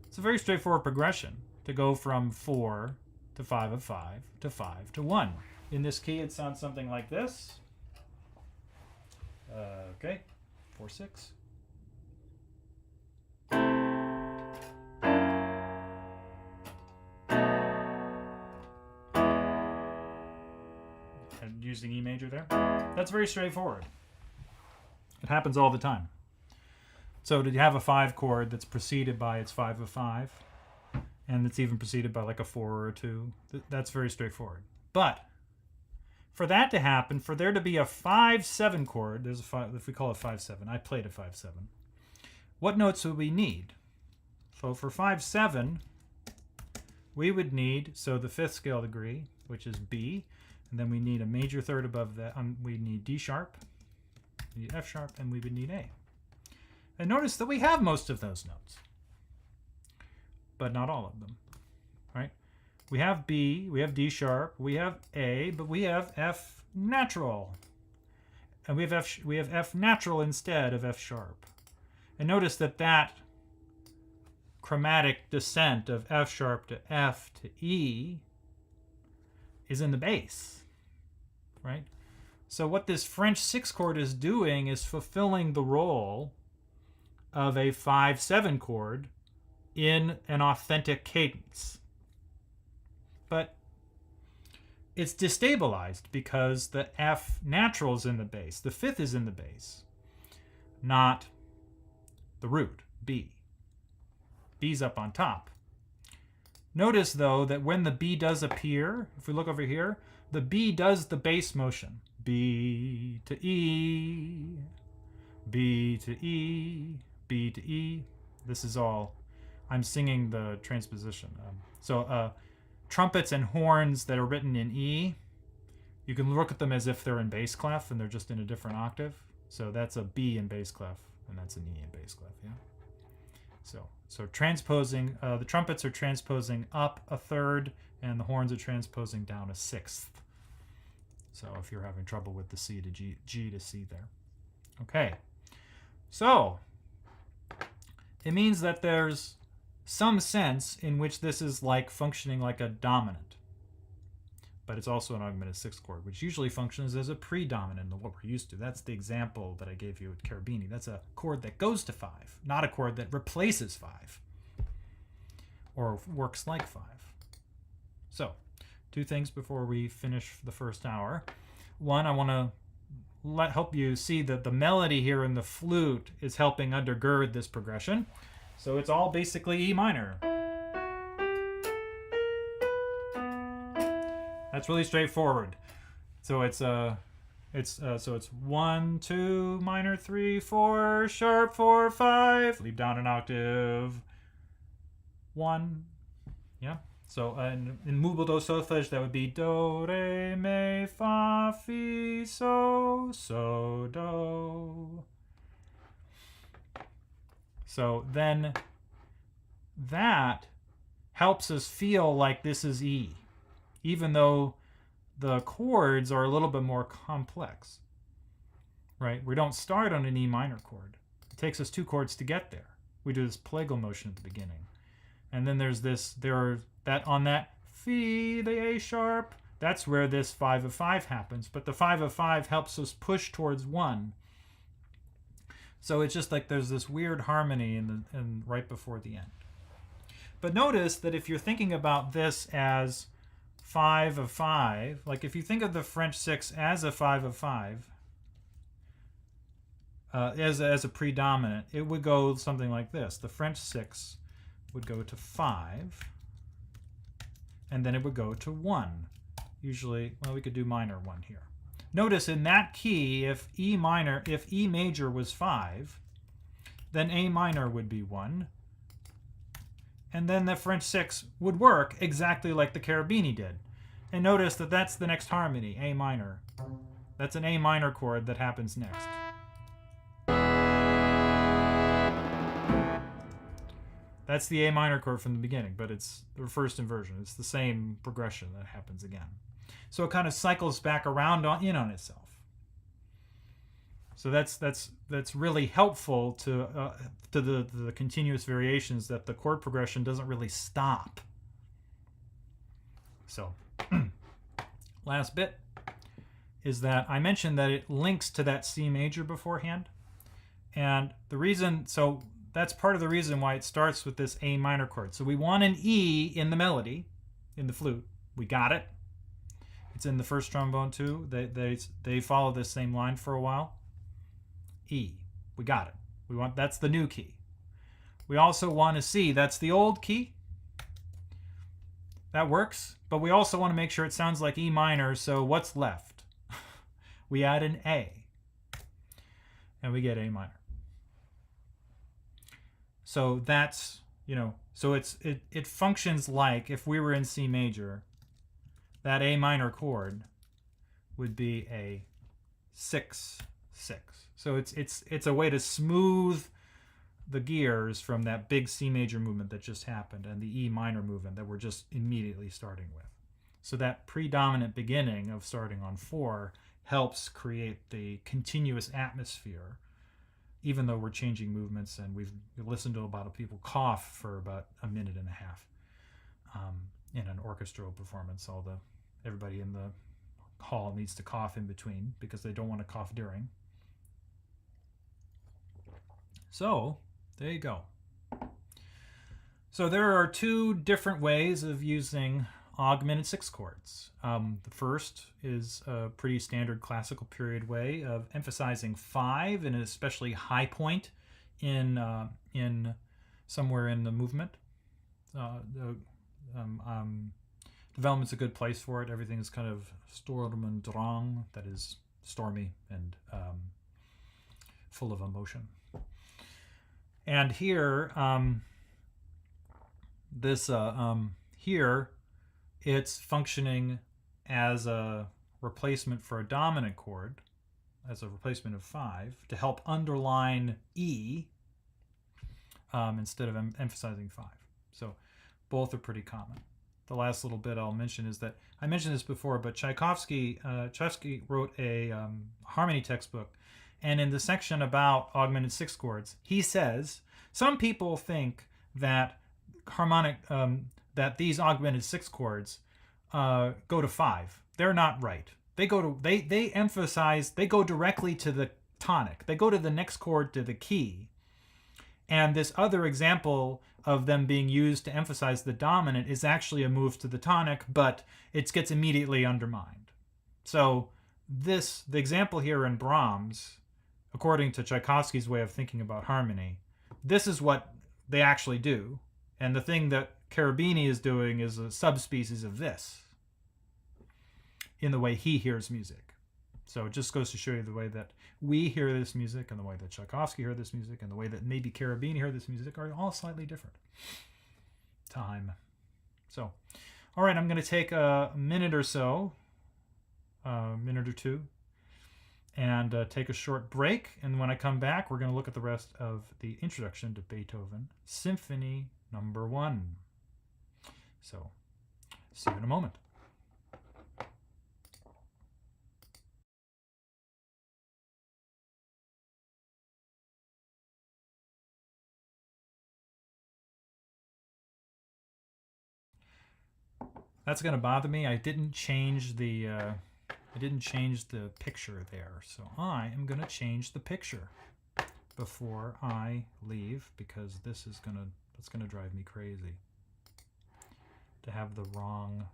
It's a very straightforward progression to go from 4 to 5 of 5 to 5 to 1. In this key, it sounds something like this. Okay, 4, 6. And using E major there. That's very straightforward. It happens all the time. So to have a 5 chord that's preceded by its 5 of 5, and it's even preceded by like a 4 or a 2, that's very straightforward. But for that to happen, for there to be a 5-7 chord, there's a 5, if we call it 5-7, I played a 5-7. What notes would we need? So for 5-7, we would need, so the 5th scale degree, which is B, and then we need a major third above that. We need D sharp, we need F sharp, and we would need A. And notice that we have most of those notes, but not all of them, right? We have B, we have D sharp, we have A, but we have F natural. And we have F natural instead of F sharp. And notice that chromatic descent of F sharp to F to E is in the bass, right? So what this French 6 chord is doing is fulfilling the role of a 5/7 chord in an authentic cadence. But it's destabilized because the F natural is in the bass. The fifth is in the bass, not the root, B. B's up on top. Notice, though, that when the B does appear, if we look over here, the B does the bass motion. B to E, B to E, B to E. This is all, I'm singing the transposition. Trumpets and horns that are written in E, you can look at them as if they're in bass clef and they're just in a different octave. So that's a B in bass clef, and that's an E in bass clef, yeah? So transposing, the trumpets are transposing up a third, and the horns are transposing down a sixth. So if you're having trouble with the C to G to C there. Okay, so it means that there's some sense in which this is like functioning like a dominant. But it's also an augmented sixth chord, which usually functions as a predominant in what we're used to. That's the example that I gave you with Cherubini. That's a chord that goes to 5, not a chord that replaces 5 or works like 5. So, 2 things before we finish the first hour. One, I want to help you see that the melody here in the flute is helping undergird this progression. So it's all basically E minor. That's really straightforward. So it's 1, 2, minor 3, 4, sharp 4, 5, leave down an octave, 1, yeah. So in movo do solfege that would be do, re, mi, fa, fi, so, do. So then that helps us feel like this is E, even though the chords are a little bit more complex, right? We don't start on an E minor chord. It takes us 2 chords to get there. We do this plagal motion at the beginning. And then there's this, on that Fi, the A sharp, that's where this 5 of 5 happens. But the 5 of 5 helps us push towards 1. So it's just like there's this weird harmony in right before the end. But notice that if you're thinking about this as 5 of 5, like if you think of the French 6 as a 5 of 5, as a predominant, it would go something like this. The French 6 would go to 5, and then it would go to 1. Usually, well, we could do minor 1 here. Notice in that key, if E major was 5, then A minor would be 1. And then the French 6 would work exactly like the Cherubini did. And notice that that's the next harmony, A minor. That's an A minor chord that happens next. That's the A minor chord from the beginning, but it's the first inversion. It's the same progression that happens again. So it kind of cycles back around in on itself. So that's really helpful to the continuous variations, that the chord progression doesn't really stop. So last bit is that I mentioned that it links to that C major beforehand, and the reason, so that's part of the reason why it starts with this A minor chord. So we want an E in the melody, in the flute. We got it. It's in the first trombone too. They follow this same line for a while. E. We got it. That's the new key. We also want a C. That's the old key. That works. But we also want to make sure it sounds like E minor, so what's left? We add an A. And we get A minor. So that's, so it functions like if we were in C major, that A minor chord would be a 6/6. So it's a way to smooth the gears from that big C major movement that just happened and the E minor movement that we're just immediately starting with. So that predominant beginning of starting on 4 helps create the continuous atmosphere, even though we're changing movements, and we've listened to a lot of people cough for about a minute and a half in an orchestral performance. Everybody in the hall needs to cough in between because they don't want to cough during. So There you go. So there are two different ways of using augmented sixth chords. The first is a pretty standard classical period way of emphasizing five and an especially high point in somewhere in the movement. The development's a good place for it. Everything is kind of Sturm und Drang, that is stormy and full of emotion. And here, here, it's functioning as a replacement for a dominant chord, as a replacement of five, to help underline E instead of emphasizing five. So both are pretty common. The last little bit I'll mention is that I mentioned this before, but Tchaikovsky wrote a harmony textbook, and in the section about augmented sixth chords, he says some people think that that these augmented sixth chords go to five. They're not right. They go directly to the tonic. They go to the next chord to the key. And this other example of them being used to emphasize the dominant is actually a move to the tonic, but it gets immediately undermined. So the example here in Brahms, according to Tchaikovsky's way of thinking about harmony, this is what they actually do. And the thing that Cherubini is doing is a subspecies of this in the way he hears music. So it just goes to show you the way that we hear this music and the way that Tchaikovsky heard this music and the way that maybe Cherubini heard this music are all slightly different. Time. So, all right, I'm going to take a minute or so, a minute or two, and take a short break. And when I come back, we're going to look at the rest of the introduction to Beethoven Symphony Number 1. So, see you in a moment. That's going to bother me. I didn't change the picture there, so I am going to change the picture before I leave, because that's going to drive me crazy to have the wrong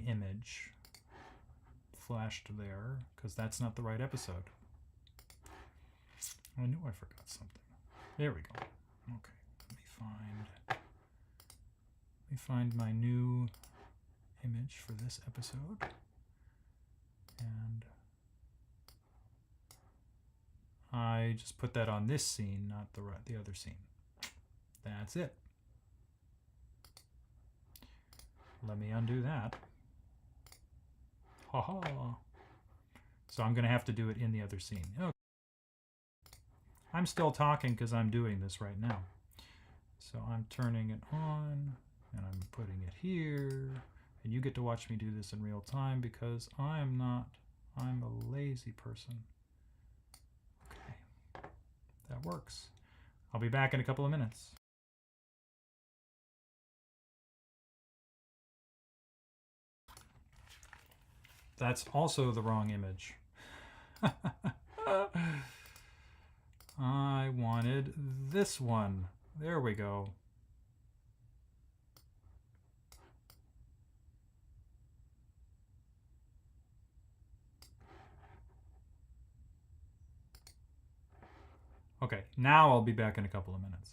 image flashed there, because that's not the right episode. I knew I forgot something. There we go. Okay, let me find my new image for this episode, and I just put that on this scene, not the other scene. That's it. Let me undo that. Ha ha. So I'm going to have to do it in the other scene. Okay. I'm still talking because I'm doing this right now. So I'm turning it on, and I'm putting it here, and you get to watch me do this in real time because I'm a lazy person. Okay, that works. I'll be back in a couple of minutes. That's also the wrong image. I wanted this one. There we go. Okay, now I'll be back in a couple of minutes.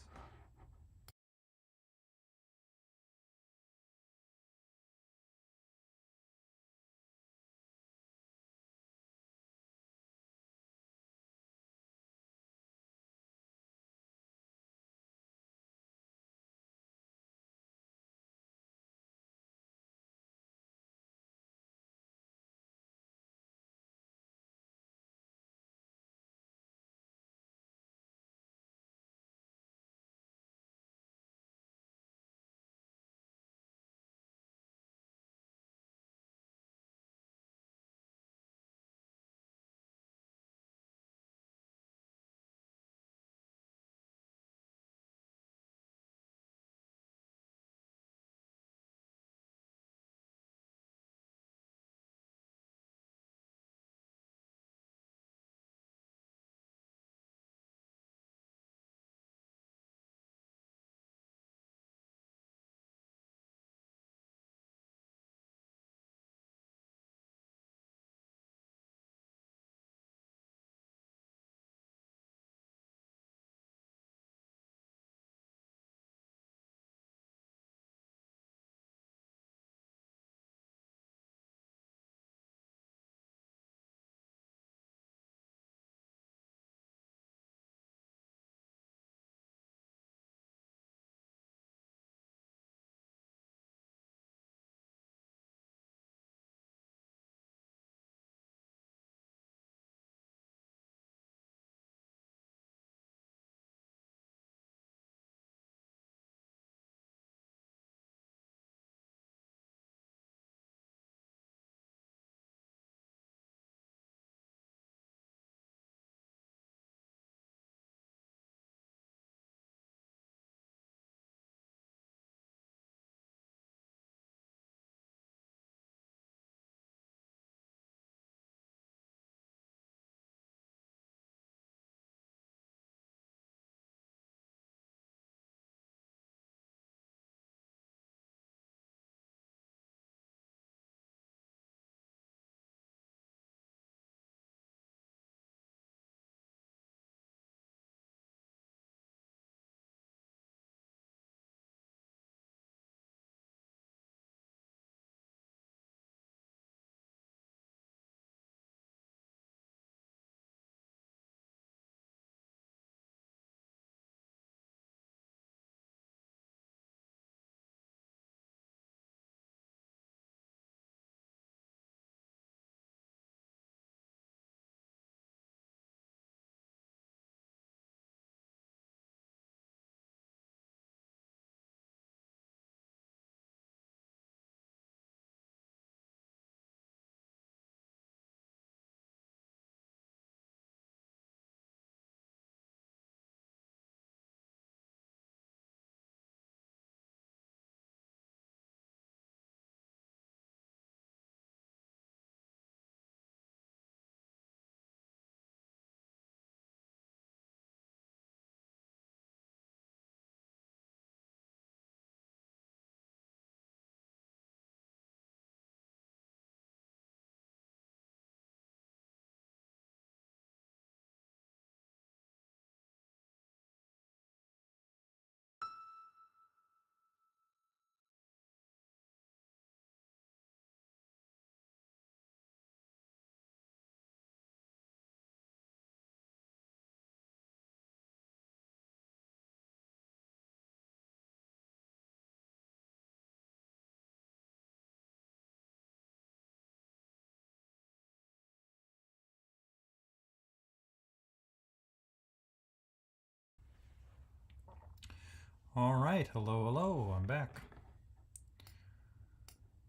All right, hello, I'm back.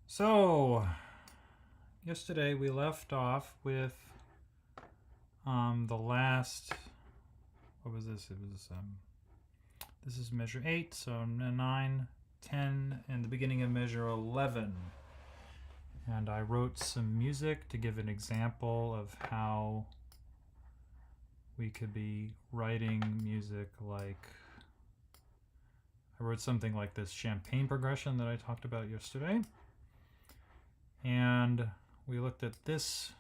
So, yesterday we left off with the last, what was this? It was, this is measure 8, so 9, 10, and the beginning of measure 11. And I wrote some music to give an example of how we could be writing music like, I wrote something like this champagne progression that I talked about yesterday. And we looked at this,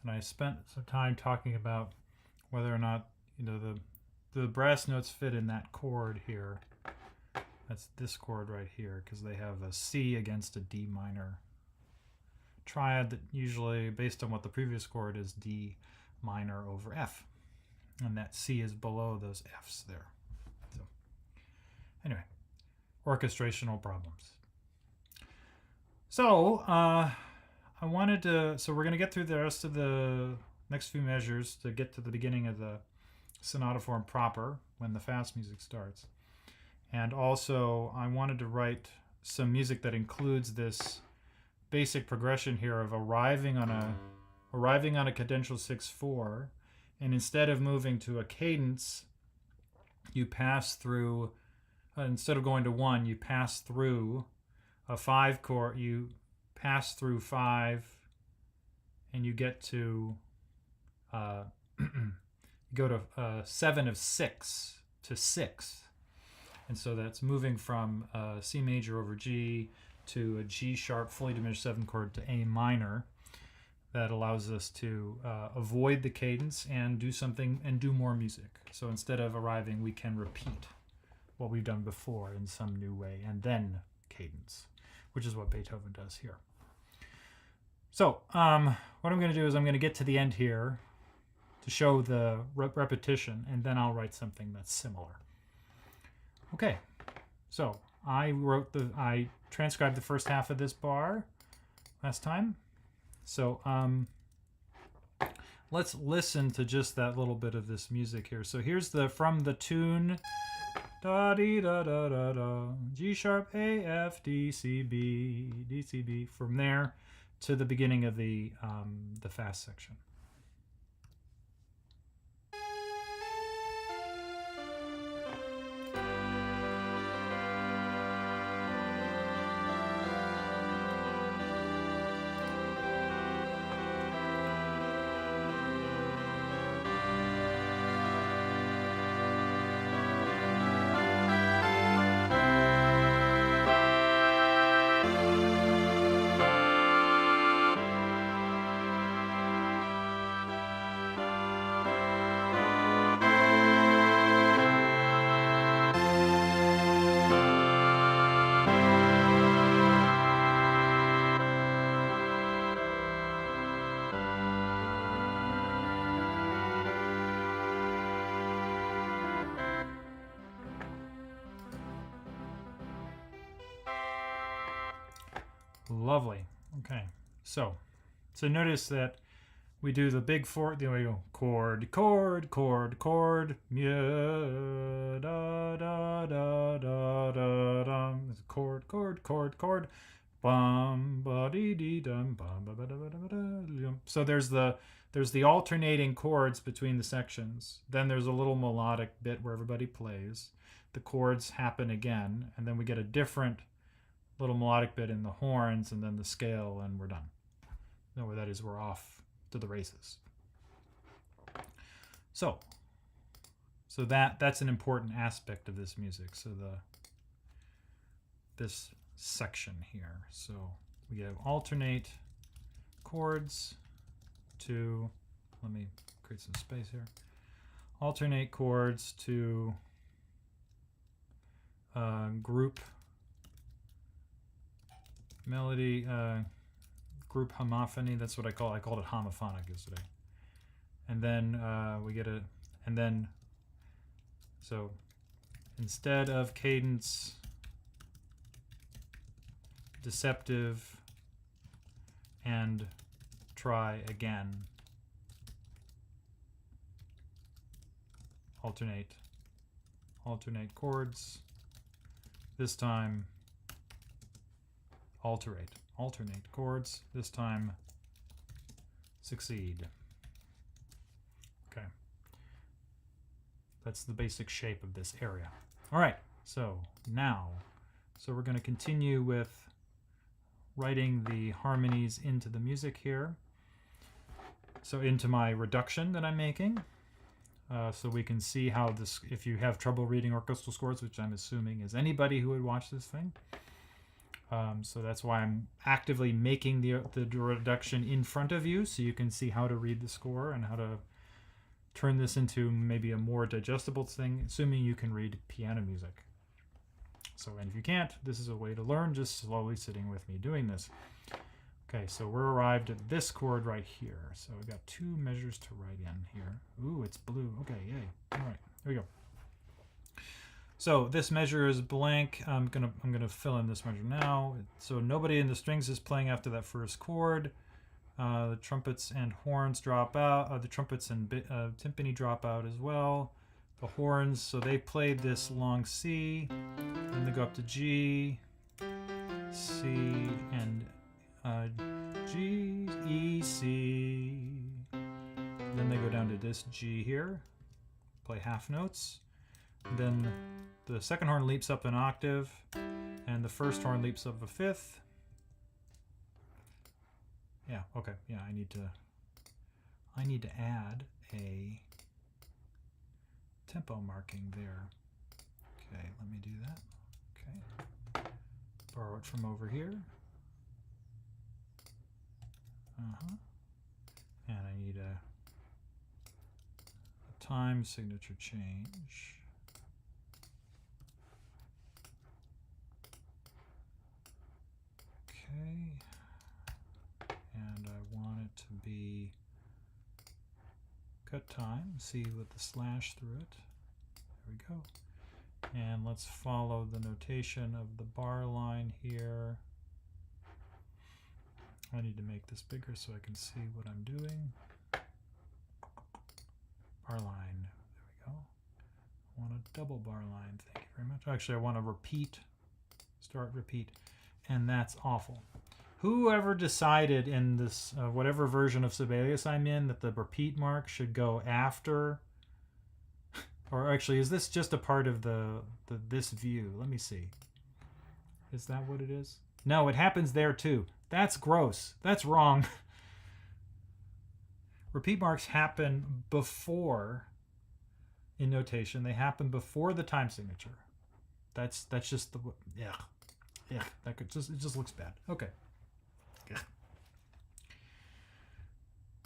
and I spent some time talking about whether or not, the brass notes fit in that chord here. That's this chord right here, because they have a C against a D minor triad that usually, based on what the previous chord is, D minor over F. And that C is below those Fs there. So, anyway, orchestrational problems. So, I wanted to, so we're going to get through the rest of the next few measures to get to the beginning of the sonata form proper when the fast music starts. And also, I wanted to write some music that includes this basic progression here of arriving on a cadential 6/4, and instead of moving to a cadence, you pass through, instead of going to 1, you pass through a 5 chord, you pass through 5, and you get to go to 7 of 6 to 6. And so that's moving from C major over G to a G sharp fully diminished 7 chord to A minor. That allows us to avoid the cadence and do something and do more music. So instead of arriving, we can repeat what we've done before in some new way and then cadence, which is what Beethoven does here. So what I'm going to do is I'm going to get to the end here to show the repetition, and then I'll write something that's similar. Okay, so I transcribed the first half of this bar last time. So let's listen to just that little bit of this music here. So here's from the tune da dee da da da da, G sharp A F D C B D C B, from there to the beginning of the fast section. Lovely. Okay, so notice that we do the big four. Then we go chord, chord, chord, chord, da da da da da da. Chord, chord, chord, chord, bum ba dee dee dum bum ba ba da ba da ba da. So there's the alternating chords between the sections. Then there's a little melodic bit where everybody plays. The chords happen again, and then we get a different little melodic bit in the horns, and then the scale, and we're done. You know where that is, we're off to the races. So that's an important aspect of this music. So this section here. So we have alternate chords to, let me create some space here. Alternate chords to group melody, group homophony. That's what I called it homophonic yesterday. And then we get so instead of cadence, deceptive, and try again, alternate, alternate chords. This time, alternate chords. This time, succeed. Okay. That's the basic shape of this area. All right, so now, we're going to continue with writing the harmonies into the music here. So into my reduction that I'm making. So we can see how this, if you have trouble reading orchestral scores, which I'm assuming is anybody who would watch this thing. So that's why I'm actively making the reduction in front of you, so you can see how to read the score and how to turn this into maybe a more digestible thing, assuming you can read piano music. So, and if you can't, this is a way to learn, just slowly sitting with me doing this. Okay, so we're arrived at this chord right here. So we've got 2 measures to write in here. Ooh, it's blue. Okay, yay. All right, here we go. So this measure is blank. I'm gonna fill in this measure now. So nobody in the strings is playing after that first chord. The trumpets and horns drop out. The trumpets and timpani drop out as well. The horns, so they played this long C, then they go up to G, C, and G, E, C. Then they go down to this G here, play half notes. Then the second horn leaps up an octave, and the first horn leaps up a fifth. Yeah, okay, yeah, I need to add a tempo marking there. Okay, let me do that. Okay, borrow it from over here. And I need a time signature change. Okay, and I want it to be cut time, see with the slash through it. There we go. And let's follow the notation of the bar line here. I need to make this bigger so I can see what I'm doing. Bar line, there we go. I want a double bar line, thank you very much. Actually, I want to repeat, start, repeat, and that's awful. Whoever decided in this, whatever version of Sibelius I'm in, that the repeat mark should go after, or actually, is this just a part of this view? Let me see. Is that what it is? No, it happens there too. That's gross. That's wrong. Repeat marks happen before, in notation, they happen before the time signature. That's just the, yeah. That could just, it just looks bad. Okay.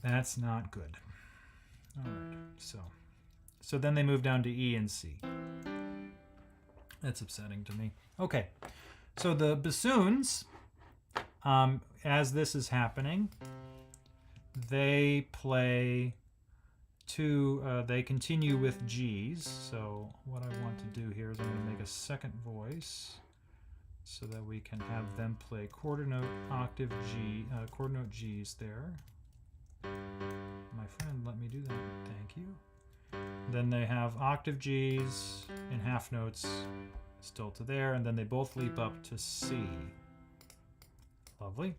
That's not good. All right, so then they move down to E and C. That's upsetting to me. Okay, so the bassoons, as this is happening, they play they continue with G's. So what I want to do here is I'm going to make a second voice so that we can have them play quarter note octave G, quarter note G's there. My friend, let me do that. Thank you. Then they have octave G's in half notes still to there, and then they both leap up to C. Lovely.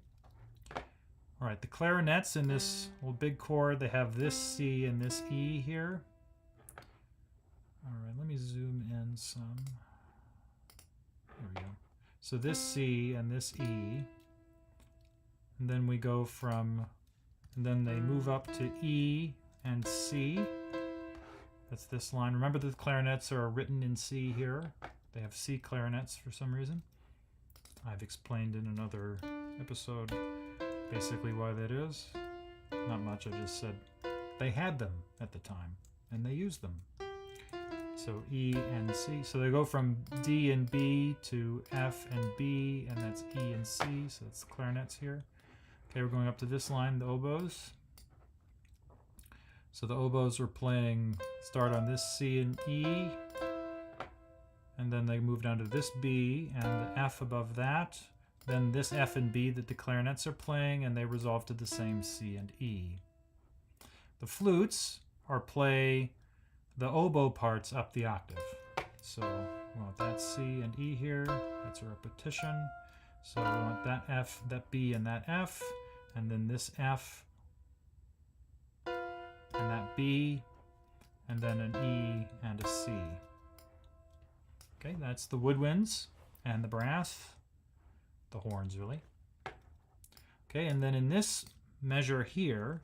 All right, the clarinets in this little big chord, they have this C and this E here. All right, let me zoom in some. There we go. So this C and this E, and then we go from, and then they move up to E and C. That's this line. Remember the clarinets are written in C here. They have C clarinets for some reason. I've explained in another episode basically why that is. Not much, I just said they had them at the time and they used them. So E and C. So they go from D and B to F and B, and that's E and C. So that's the clarinets here. Okay, we're going up to this line, the oboes. So the oboes are playing, start on this C and E, and then they move down to this B and the F above that. Then this F and B that the clarinets are playing, and they resolve to the same C and E. The flutes play the oboe parts up the octave. So we want that C and E here. That's a repetition. So we want that F, that B, and that F. And then this F, and that B, and then an E and a C. Okay, that's the woodwinds and the brass, the horns really. Okay, and then in this measure here,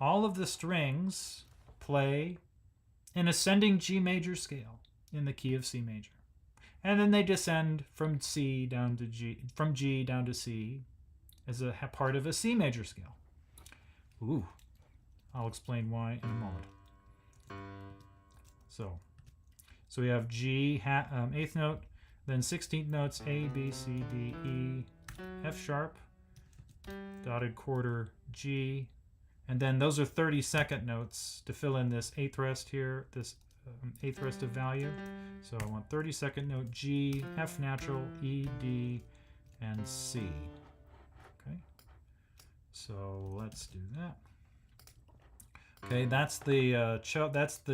all of the strings play an ascending G major scale in the key of C major. And then they descend from C down to G, from G down to C as a part of a C major scale. Ooh, I'll explain why in a moment. So we have G, eighth note, then 16th notes A, B, C, D, E, F sharp, dotted quarter G, and then those are 32nd notes to fill in this eighth rest here, this eighth rest of value. So I want 32nd note G, F natural, E, D, and C. Okay, so let's do that. Okay, that's the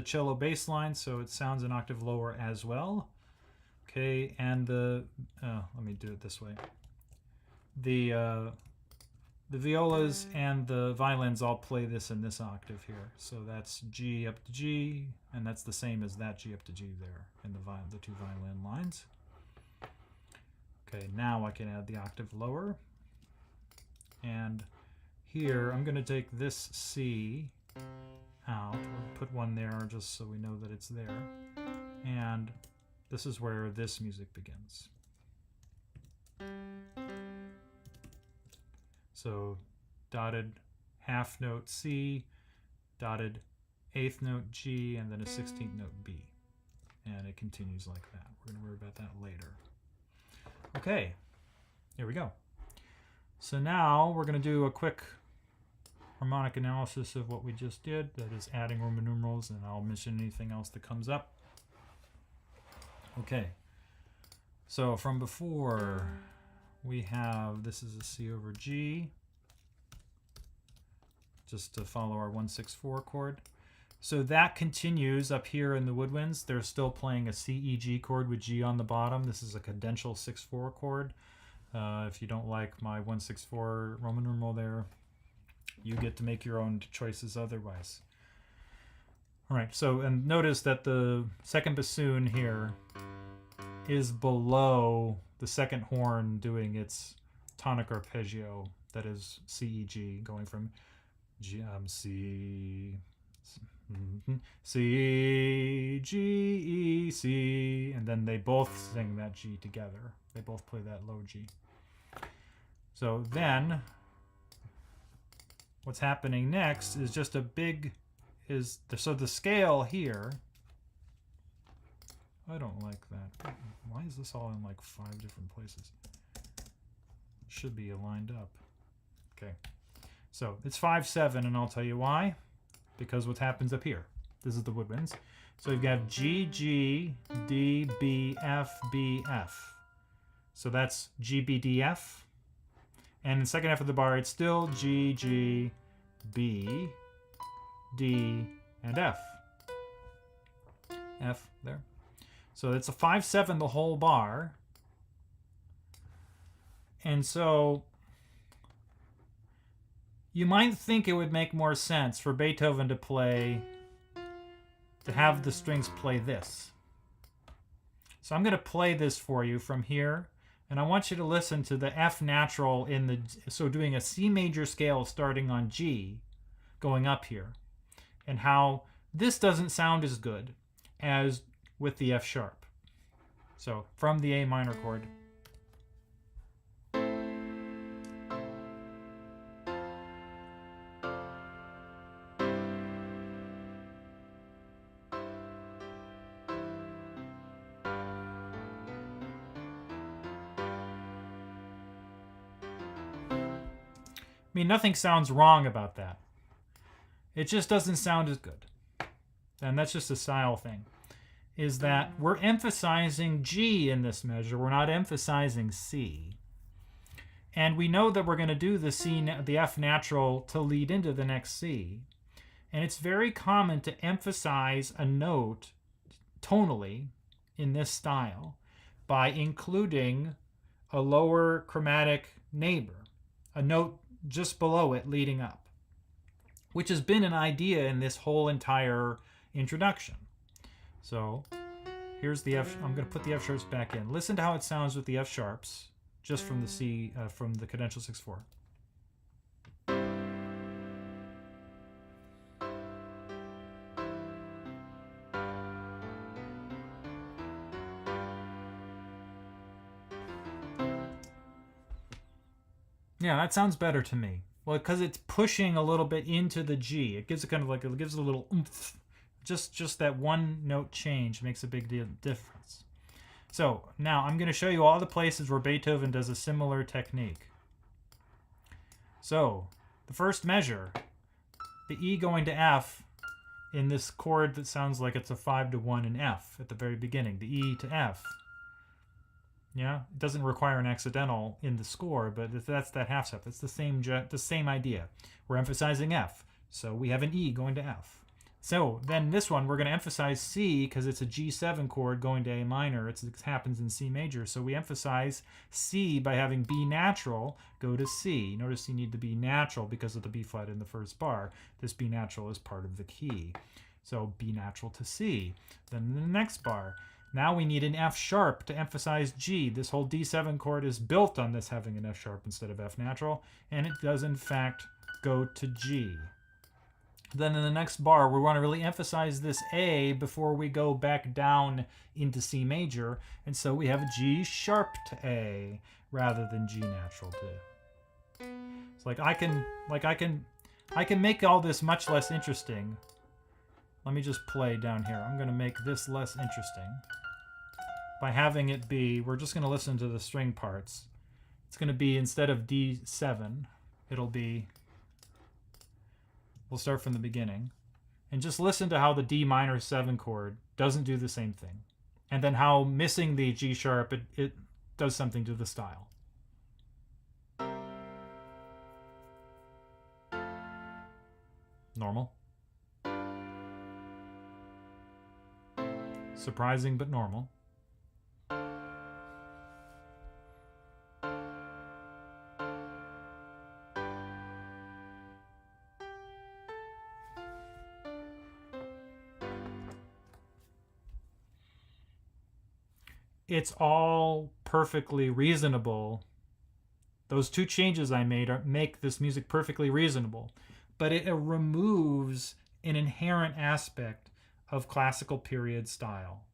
cello bass line, so it sounds an octave lower as well. Okay, and the let me do it this way. The violas and the violins all play this in this octave here. So that's G up to G, and that's the same as that G up to G there in the two violin lines. Okay, now I can add the octave lower. And here I'm going to take this C out. We'll put one there just so we know that it's there. And this is where this music begins. So dotted half note C, dotted eighth note G, and then a 16th note B. And it continues like that. We're going to worry about that later. Okay, here we go. So now we're going to do a quick harmonic analysis of what we just did. That is adding Roman numerals, and I'll mention anything else that comes up. Okay, so from before, we have, this is a C over G, just to follow our 1-6-4 chord. So that continues up here in the woodwinds. They're still playing a C, E, G chord with G on the bottom. This is a cadential 6-4 chord. If you don't like my 1-6-4 Roman numeral there, you get to make your own choices otherwise. All right, so, and notice that the second bassoon here is below the second horn doing its tonic arpeggio, that is C, E, G, going from G, C, C, G, E, C, and then they both sing that G together. They both play that low G. So then, what's happening next is just a big, so the scale here, I don't like that. Why is this all in like 5 different places? It should be aligned up. Okay, so it's 5-7, and I'll tell you why. Because what happens up here? This is the woodwinds. So you've got G, G, D, B, F, B, F. So that's G, B, D, F. And in the second half of the bar, it's still G, G, B, D, and F. F there. So it's a 5-7 the whole bar. And so you might think it would make more sense for Beethoven to have the strings play this. So I'm going to play this for you from here. And I want you to listen to the F natural so doing a C major scale starting on G, going up here, and how this doesn't sound as good as with the F sharp. So from the A minor chord. I mean, nothing sounds wrong about that. It just doesn't sound as good. And that's just a style thing. Is that we're emphasizing G in this measure. We're not emphasizing C. And we know that we're going to do the F natural to lead into the next C. And it's very common to emphasize a note tonally in this style by including a lower chromatic neighbor, a note just below it leading up, which has been an idea in this whole entire introduction. So here's the F. I'm going to put the F sharps back in. Listen to how it sounds with the F sharps, just from the C, from the cadential 6/4. Yeah, that sounds better to me. Well, because it's pushing a little bit into the G. It gives it kind of like, it gives a little oomph. Just that one note change makes a big difference. So now I'm going to show you all the places where Beethoven does a similar technique. So the first measure, the E going to F in this chord that sounds like it's a 5-1 in F at the very beginning, the E to F. Yeah, it doesn't require an accidental in the score, but that's that half step. It's the same idea. We're emphasizing F, so we have an E going to F. So then this one, we're going to emphasize C because it's a G7 chord going to A minor. It happens in C major. So we emphasize C by having B natural go to C. Notice you need the B natural because of the B flat in the first bar. This B natural is part of the key. So B natural to C. Then in the next bar, now we need an F sharp to emphasize G. This whole D7 chord is built on this having an F sharp instead of F natural. And it does in fact go to G. Then in the next bar, we want to really emphasize this A before we go back down into C major. And so we have G sharp to A rather than G natural to. It's like I can make all this much less interesting. Let me just play down here. I'm going to make this less interesting by having it be, we're just going to listen to the string parts. It's going to be, instead of D7, it'll be, we'll start from the beginning, and just listen to how the D minor 7 chord doesn't do the same thing, and then how missing the G sharp, it does something to the style. Normal. Surprising but normal. It's all perfectly reasonable. Those two changes I made make this music perfectly reasonable, but it removes an inherent aspect of classical period style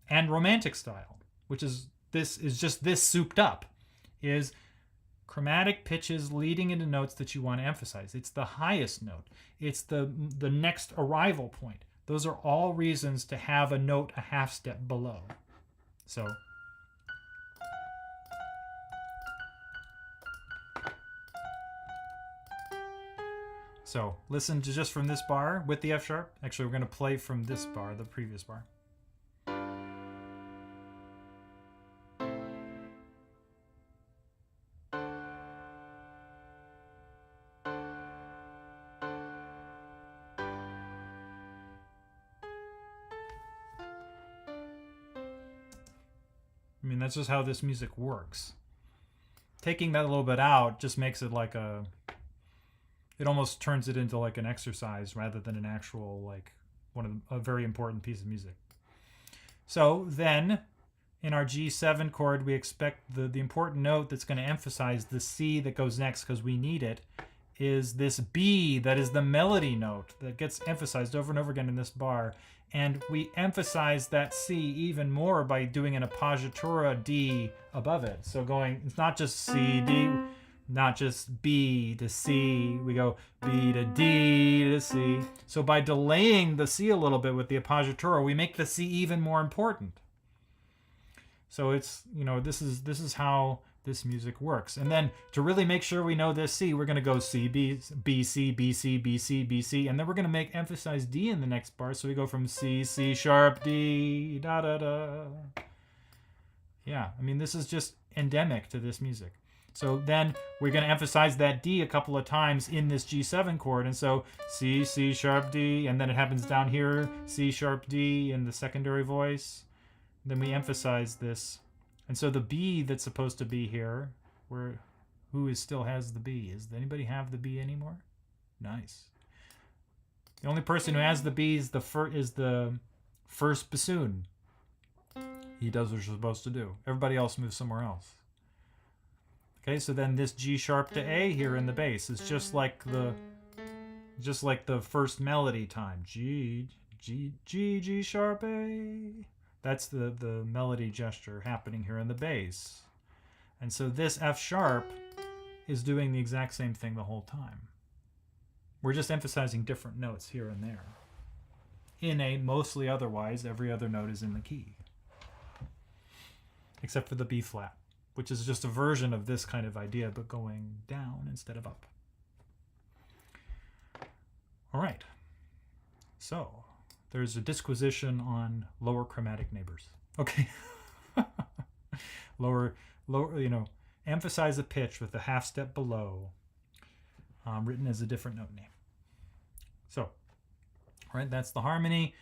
and romantic style, which is just this souped up, is chromatic pitches leading into notes that you want to emphasize. It's the highest note. It's the next arrival point. Those are all reasons to have a note a half step below. So listen to just from this bar with the F sharp. Actually, we're going to play from this bar, the previous bar. I mean, that's just how this music works. Taking that a little bit out just makes it like it almost turns it into like an exercise rather than an actual, like, a very important piece of music. So then in our G7 chord, we expect the important note that's going to emphasize the C that goes next because we need it is this B that is the melody note that gets emphasized over and over again in this bar. And we emphasize that C even more by doing an appoggiatura D above it. So it's not just C, D, not just B to C, we go B to D to C. So by delaying the C a little bit with the appoggiatura, we make the C even more important. So it's, this is how this music works. And then to really make sure we know this C, we're going to go C, B, B, C, B, C, B, C, B, C, and then we're going to emphasize D in the next bar. So we go from C, C sharp, D, da, da, da. Yeah, I mean, this is just endemic to this music. So then we're going to emphasize that D a couple of times in this G7 chord. And so C, C sharp, D, and then it happens down here, C sharp, D in the secondary voice. then we emphasize this. And so the B that's supposed to be here, still has the B? Does anybody have the B anymore? Nice. The only person who has the B is the first bassoon. He does what you're supposed to do. Everybody else moves somewhere else. Okay, so then this G sharp to A here in the bass is just like the first melody time. G, G, G, G sharp A. That's the melody gesture happening here in the bass. And so this F sharp is doing the exact same thing the whole time. We're just emphasizing different notes here and there. In A, mostly otherwise, every other note is in the key. Except for the B flat, which is just a version of this kind of idea, but going down instead of up. All right. So there's a disquisition on lower chromatic neighbors. Okay. lower, emphasize a pitch with a half step below, written as a different note name. So, all right, that's the harmony.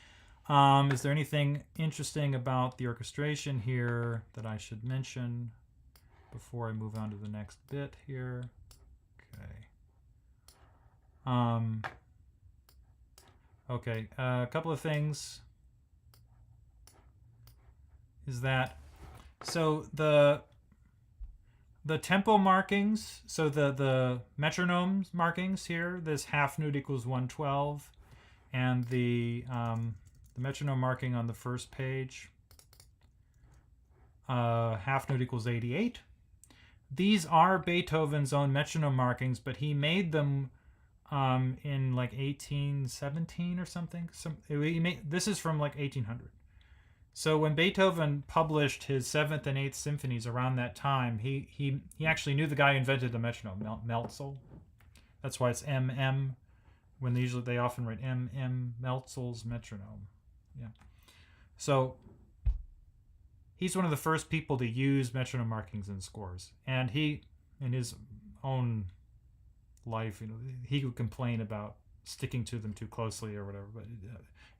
Is there anything interesting about the orchestration here that I should mention before I move on to the next bit here? Okay. Okay, a couple of things is that, so the tempo markings, so the metronome markings here, this half note equals 112, and the metronome marking on the first page, half note equals 88. These are Beethoven's own metronome markings, but he made them in like 1817 or something. This is from like 1800. So when Beethoven published his 7th and 8th symphonies around that time, he actually knew the guy who invented the metronome, Meltzel. That's why it's MM. When they often write MM, Meltzel's metronome. Yeah. So he's one of the first people to use metronome markings in scores, and he, in his own life, he would complain about sticking to them too closely or whatever. But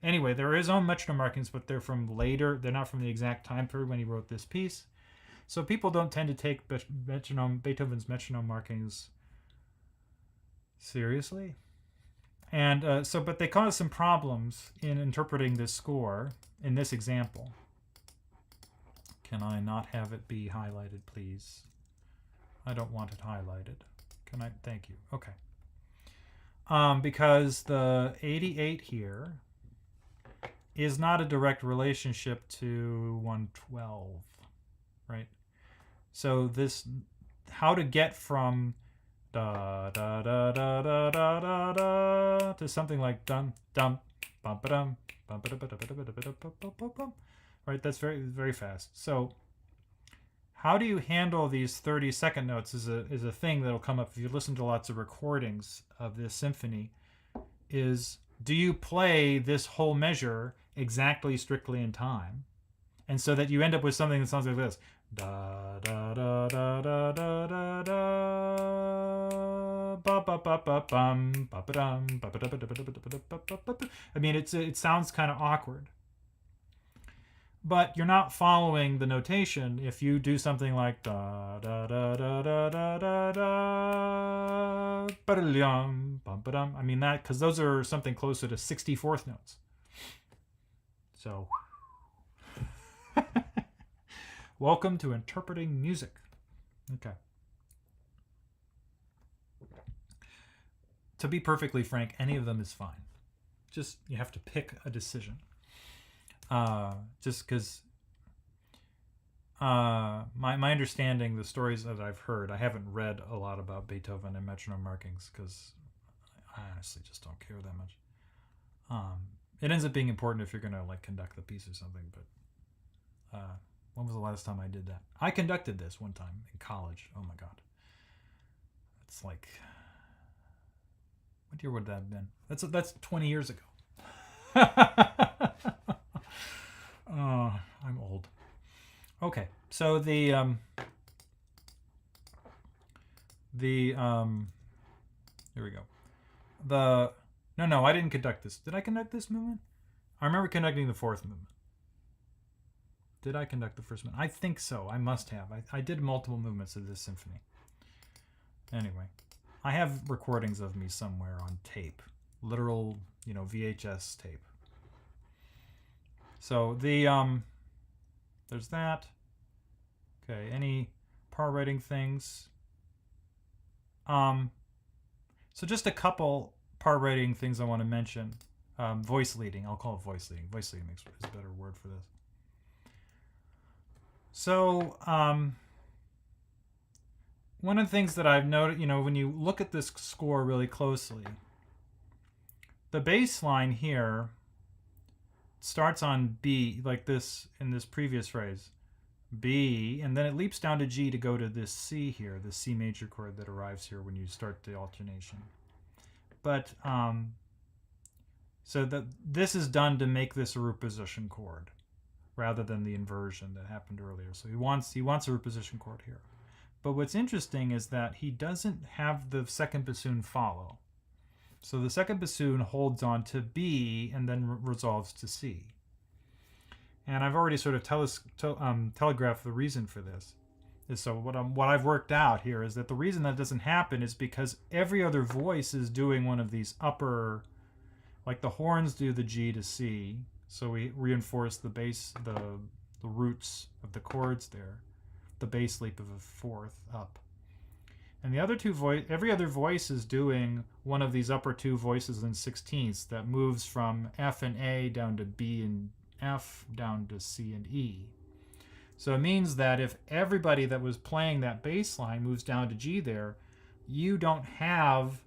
anyway, there are his own metronome markings, but they're from later. They're not from the exact time period when he wrote this piece. So people don't tend to take Beethoven's metronome markings seriously. And but they cause some problems in interpreting this score in this example. Can I not have it be highlighted, please? I don't want it highlighted. Can I? Thank you. Okay. Because the 88 here is not a direct relationship to 112, right? So this, how to get from da da da da da da da da to something like dum dum bum ba dum bum ba da ba da ba da ba da ba da ba da, right? That's very, very fast. So how do you handle these 30-second notes is a thing that'll come up if you listen to lots of recordings of this symphony. Is, do you play this whole measure exactly strictly in time, and so that you end up with something that sounds like this: da da da da da da da da ba ba ba ba bum ba ba dum ba ba da ba da ba da ba da ba da ba. I mean, it sounds kind of awkward. But you're not following the notation if you do something like da da da da da da da da ba-da-dum, bum-ba-dum. I mean that, because those are something closer to 64th notes. So, welcome to interpreting music. Okay. To be perfectly frank, any of them is fine. Just, you have to pick a decision. Just because my understanding, the stories that I've heard, I haven't read a lot about Beethoven and metronome markings because I honestly just don't care that much. It ends up being important if you're going to like conduct the piece or something, but when was the last time I did that? I conducted this one time in college. Oh my God. It's like, what year would that have been? That's 20 years ago. Oh, I'm old. Okay, so here we go. No, I didn't conduct this. Did I conduct this movement? I remember conducting the fourth movement. Did I conduct the first movement? I think so. I must have. I did multiple movements of this symphony. Anyway, I have recordings of me somewhere on tape. Literal, VHS tape. So there's that. Okay, any part writing things? So just a couple part writing things I want to mention. Voice leading. I'll call it voice leading. Voice leading is a better word for this. So one of the things that I've noted, when you look at this score really closely, the bass line here starts on B, like this in this previous phrase, B, and then it leaps down to G to go to this C here, the C major chord that arrives here when you start the alternation. But so this is done to make this a root position chord rather than the inversion that happened earlier. So he wants a root position chord here. But what's interesting is that he doesn't have the second bassoon follow. So the second bassoon holds on to B and then resolves to C. And I've already sort of telegraphed the reason for this. So what I've worked out here is that the reason that doesn't happen is because every other voice is doing one of these upper, like the horns do the G to C. So we reinforce the bass, the roots of the chords there, the bass leap of a fourth up. And the other every other voice is doing one of these upper two voices in sixteenths that moves from F and A down to B and F down to C and E. So it means that if everybody that was playing that bass line moves down to G there, you don't have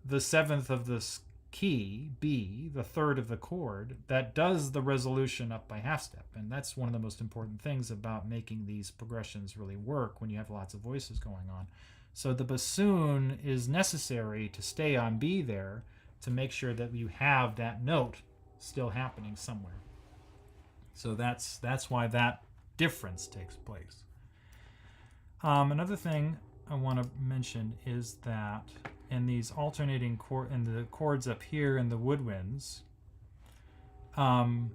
the seventh of this key, B, the third of the chord, that does the resolution up by half step. And that's one of the most important things about making these progressions really work when you have lots of voices going on. So the bassoon is necessary to stay on B there to make sure that you have that note still happening somewhere. So that's why that difference takes place. Another thing I want to mention is that in these alternating in the chords up here in the woodwinds, I'm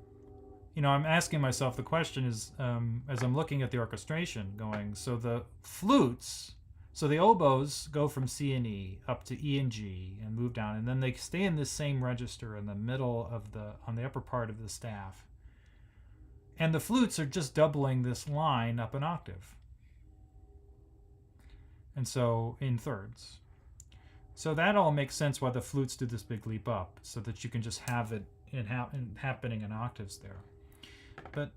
asking myself the question is, as I'm looking at the orchestration going, so the flutes, so the oboes go from C and E up to E and G and move down, and then they stay in this same register in the middle of on the upper part of the staff. And the flutes are just doubling this line up an octave. And so in thirds. So that all makes sense why the flutes do this big leap up, so that you can just have it happening in octaves there. But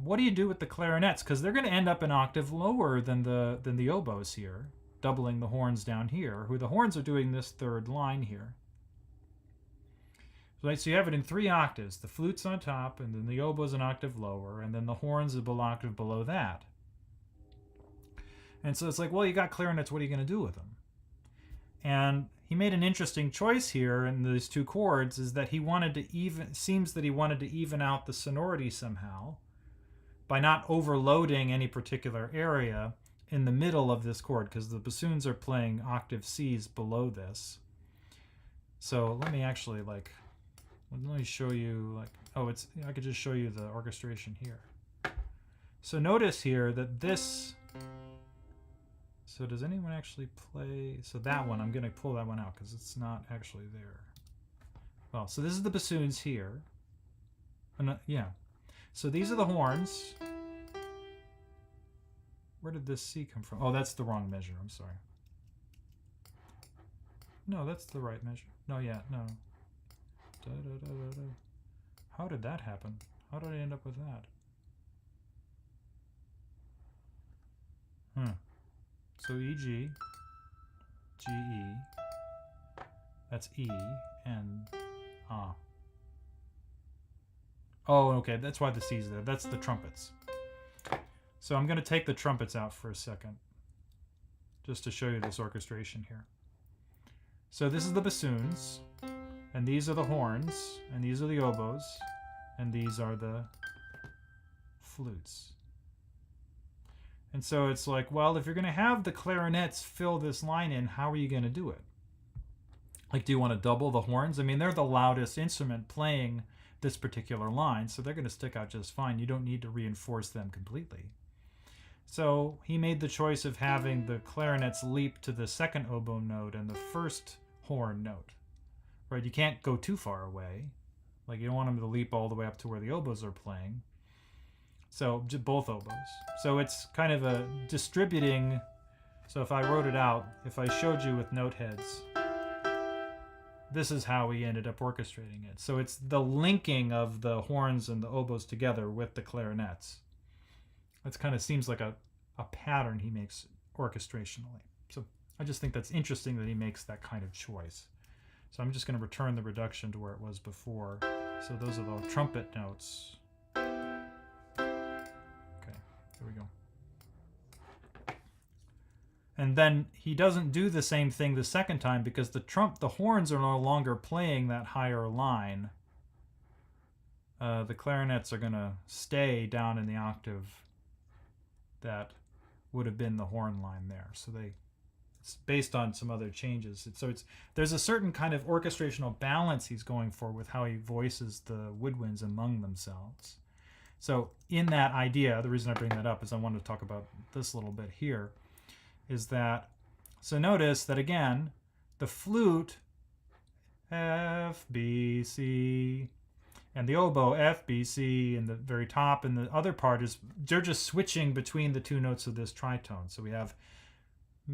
what do you do with the clarinets? Because they're going to end up an octave lower than the oboes here, doubling the horns down here, who the horns are doing this third line here. Right, so you have it in 3 octaves. The flute's on top, and then the oboe's an octave lower, and then the horns are an octave below that. And so it's like, well, you got clarinets, what are you going to do with them? And he made an interesting choice here in these 2 chords, is that he wanted to even out the sonority somehow by not overloading any particular area in the middle of this chord, because the bassoons are playing octave Cs below this. So let me actually let me show you I could just show you the orchestration here. So notice here that this, so does anyone actually play, so that one, I'm going to pull that one out because it's not actually there. Well, so this is the bassoons here. Yeah. So these are the horns. Where did this C come from? Oh, that's the wrong measure. I'm sorry. No, that's the right measure. No, yeah, no. Da, da, da, da, da. How did that happen? How did I end up with that? So E, G, G, E. That's E, and Ah. Oh, okay, that's why the C's there. That's the trumpets. So I'm going to take the trumpets out for a second, just to show you this orchestration here. So this is the bassoons, and these are the horns, and these are the oboes, and these are the flutes. And so it's like, well, if you're going to have the clarinets fill this line in, how are you going to do it? Like, do you want to double the horns? I mean, they're the loudest instrument playing this particular line, so they're going to stick out just fine. You don't need to reinforce them completely. So he made the choice of having the clarinets leap to the second oboe note and the first horn note. Right? You can't go too far away. Like, you don't want them to leap all the way up to where the oboes are playing. So both oboes. So it's kind of a distributing. So if I wrote it out, if I showed you with note heads, this is how we ended up orchestrating it. So it's the linking of the horns and the oboes together with the clarinets. That kind of seems like a pattern he makes orchestrationally. So I just think that's interesting that he makes that kind of choice. So I'm just going to return the reduction to where it was before. So those are the trumpet notes. Okay, there we go. And then he doesn't do the same thing the second time because the horns are no longer playing that higher line. The clarinets are going to stay down in the octave that would have been the horn line there. So it's based on some other changes. There's a certain kind of orchestrational balance he's going for with how he voices the woodwinds among themselves. So in that idea, the reason I bring that up is I wanted to talk about this a little bit here, is that, so notice that again, the flute, F, B, C, and the oboe, F, B, C, and the very top, and the other part is, they're just switching between the two notes of this tritone. So we have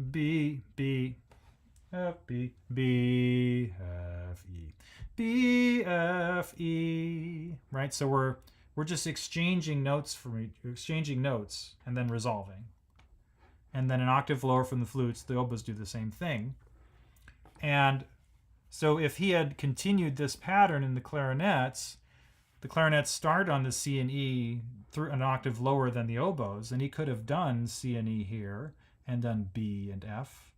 B, B, F, B, B, F, E, B, F, E, right? So we're just exchanging notes and then resolving. And then an octave lower from the flutes, the oboes do the same thing. And so if he had continued this pattern in the clarinets start on the C and E through an octave lower than the oboes, and he could have done C and E here, and done B and F,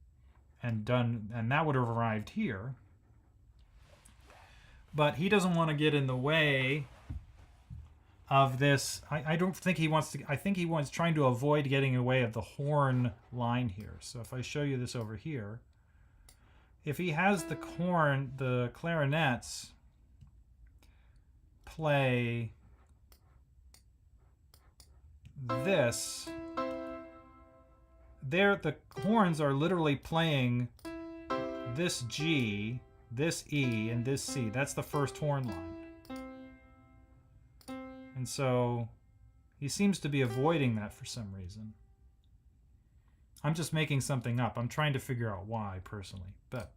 and that would have arrived here. But he doesn't want to get in the way of this. I don't think he wants to. I think he wants trying to avoid getting in the way of the horn line here. So if I show you this over here, if he has the clarinets play this, the horns are literally playing this G, this E, and this C. That's the first horn line. And so he seems to be avoiding that for some reason. I'm just making something up. I'm trying to figure out why, personally. But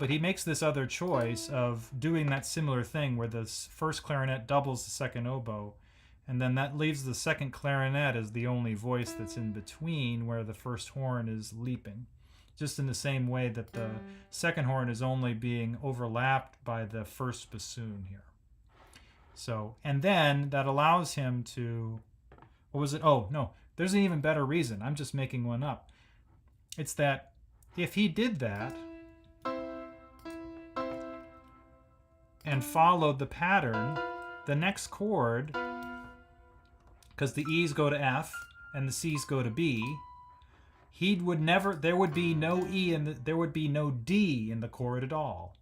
he makes this other choice of doing that similar thing where the first clarinet doubles the second oboe, and then that leaves the second clarinet as the only voice that's in between where the first horn is leaping. Just in the same way that the second horn is only being overlapped by the first bassoon here. So, and then that allows him to, what was it? Oh, no, there's an even better reason. I'm just making one up. It's that if he did that and followed the pattern, the next chord, because the E's go to F and the C's go to B, there would be no E and there would be no D in the chord at all.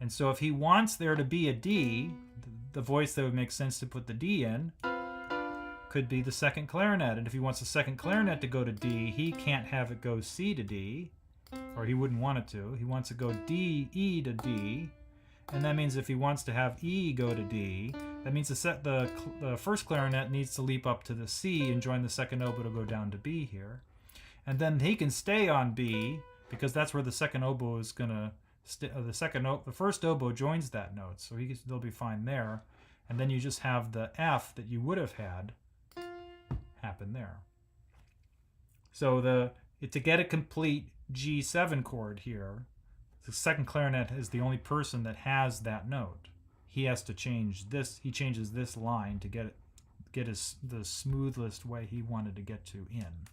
And so if he wants there to be a D, the voice that would make sense to put the D in could be the second clarinet. And if he wants the second clarinet to go to D, he can't have it go C to D, or he wouldn't want it to. He wants to go D, E to D. And that means if he wants to have E go to D, that means the first clarinet needs to leap up to the C and join the second oboe to go down to B here. And then he can stay on B, because that's where the second oboe is going to the first oboe joins that note, so they'll be fine there. And then you just have the F that you would have had happen there. So to get a complete G7 chord here, the second clarinet is the only person that has that note. He has to change this. He changes this line to get the smoothest way he wanted to get to in.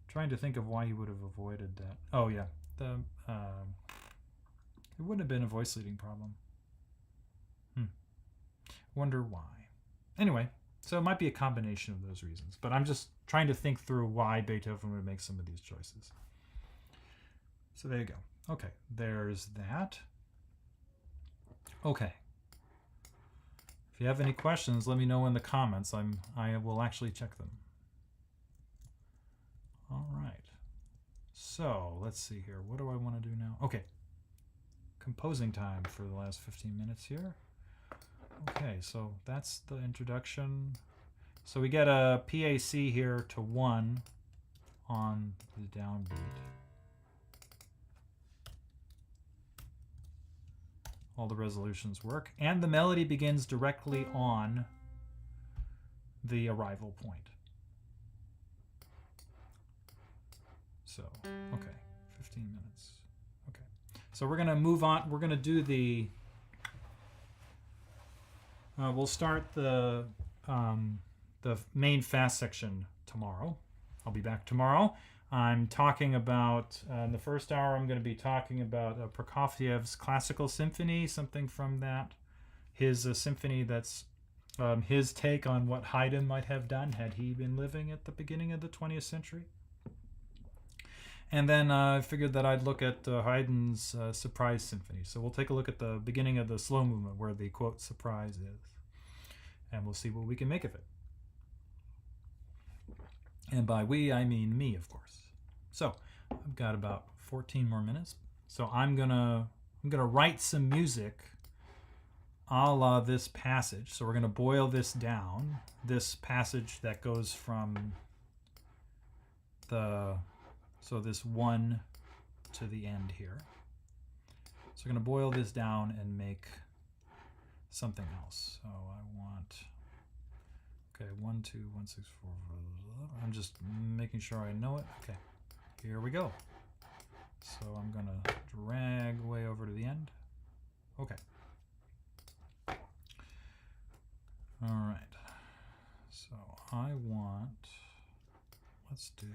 Trying to think of why he would have avoided that. Oh yeah. It wouldn't have been a voice leading problem. Wonder why. Anyway, so it might be a combination of those reasons, but I'm just trying to think through why Beethoven would make some of these choices. So there you go. Okay, there's that. Okay. If you have any questions, let me know in the comments. I will actually check them. All right. So let's see here. What do I want to do now? Okay. Composing time for the last 15 minutes here. Okay, so that's the introduction. So we get a PAC here to 1 on the downbeat. All the resolutions work. And the melody begins directly on the arrival point. So, okay, 15 minutes. Okay. So we're going to move on. We're going to do the... we'll start the main fast section tomorrow. I'll be back tomorrow. I'm talking about, in the first hour, I'm going to be talking about Prokofiev's classical symphony, something from that. His symphony that's his take on what Haydn might have done had he been living at the beginning of the 20th century. And then I figured that I'd look at Haydn's Surprise Symphony. So we'll take a look at the beginning of the slow movement where the, quote, surprise is. And we'll see what we can make of it. And by we, I mean me, of course. So I've got about 14 more minutes. So I'm gonna write some music a la this passage. So we're gonna boil this down. This passage that goes from this 1 to the end here. So we're gonna boil this down and make something else. So I want, okay, 1, 2, 1, 6, 4, 5. I'm just making sure I know it. Okay, here we go. So I'm gonna drag way over to the end. Okay. All right. So I want, let's do,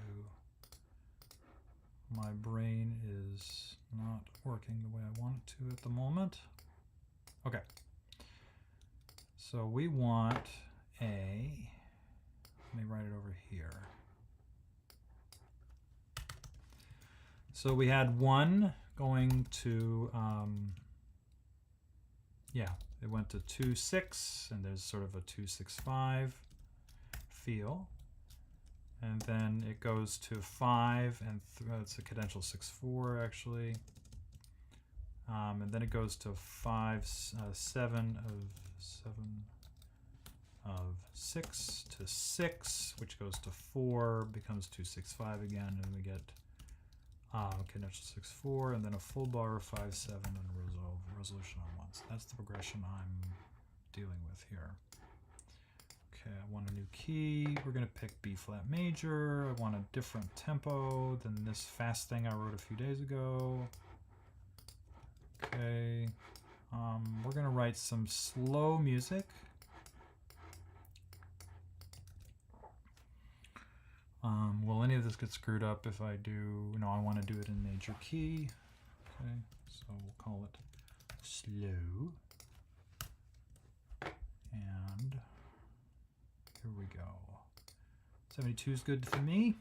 my brain is not working the way I want it to at the moment. Okay. So we want a, let me write it over here. So we had 1 going to, it went to 2, 6, and there's sort of a 2, 6, 5 feel. And then it goes to 5, and it's a cadential 6, 4 actually. And then it goes to 5, 7 of 6 to 6, which goes to 4, becomes 2, 6, 5 again, and we get cadential 6, 4, and then a full bar of 5, 7, and a resolution on 1. So that's the progression I'm dealing with here. Okay, I want a new key. We're going to pick B flat major. I want a different tempo than this fast thing I wrote a few days ago. Okay, we're going to write some slow music. Will any of this get screwed up if I do? No, I want to do it in major key. Okay, so we'll call it slow. And here we go. 72 is good for me.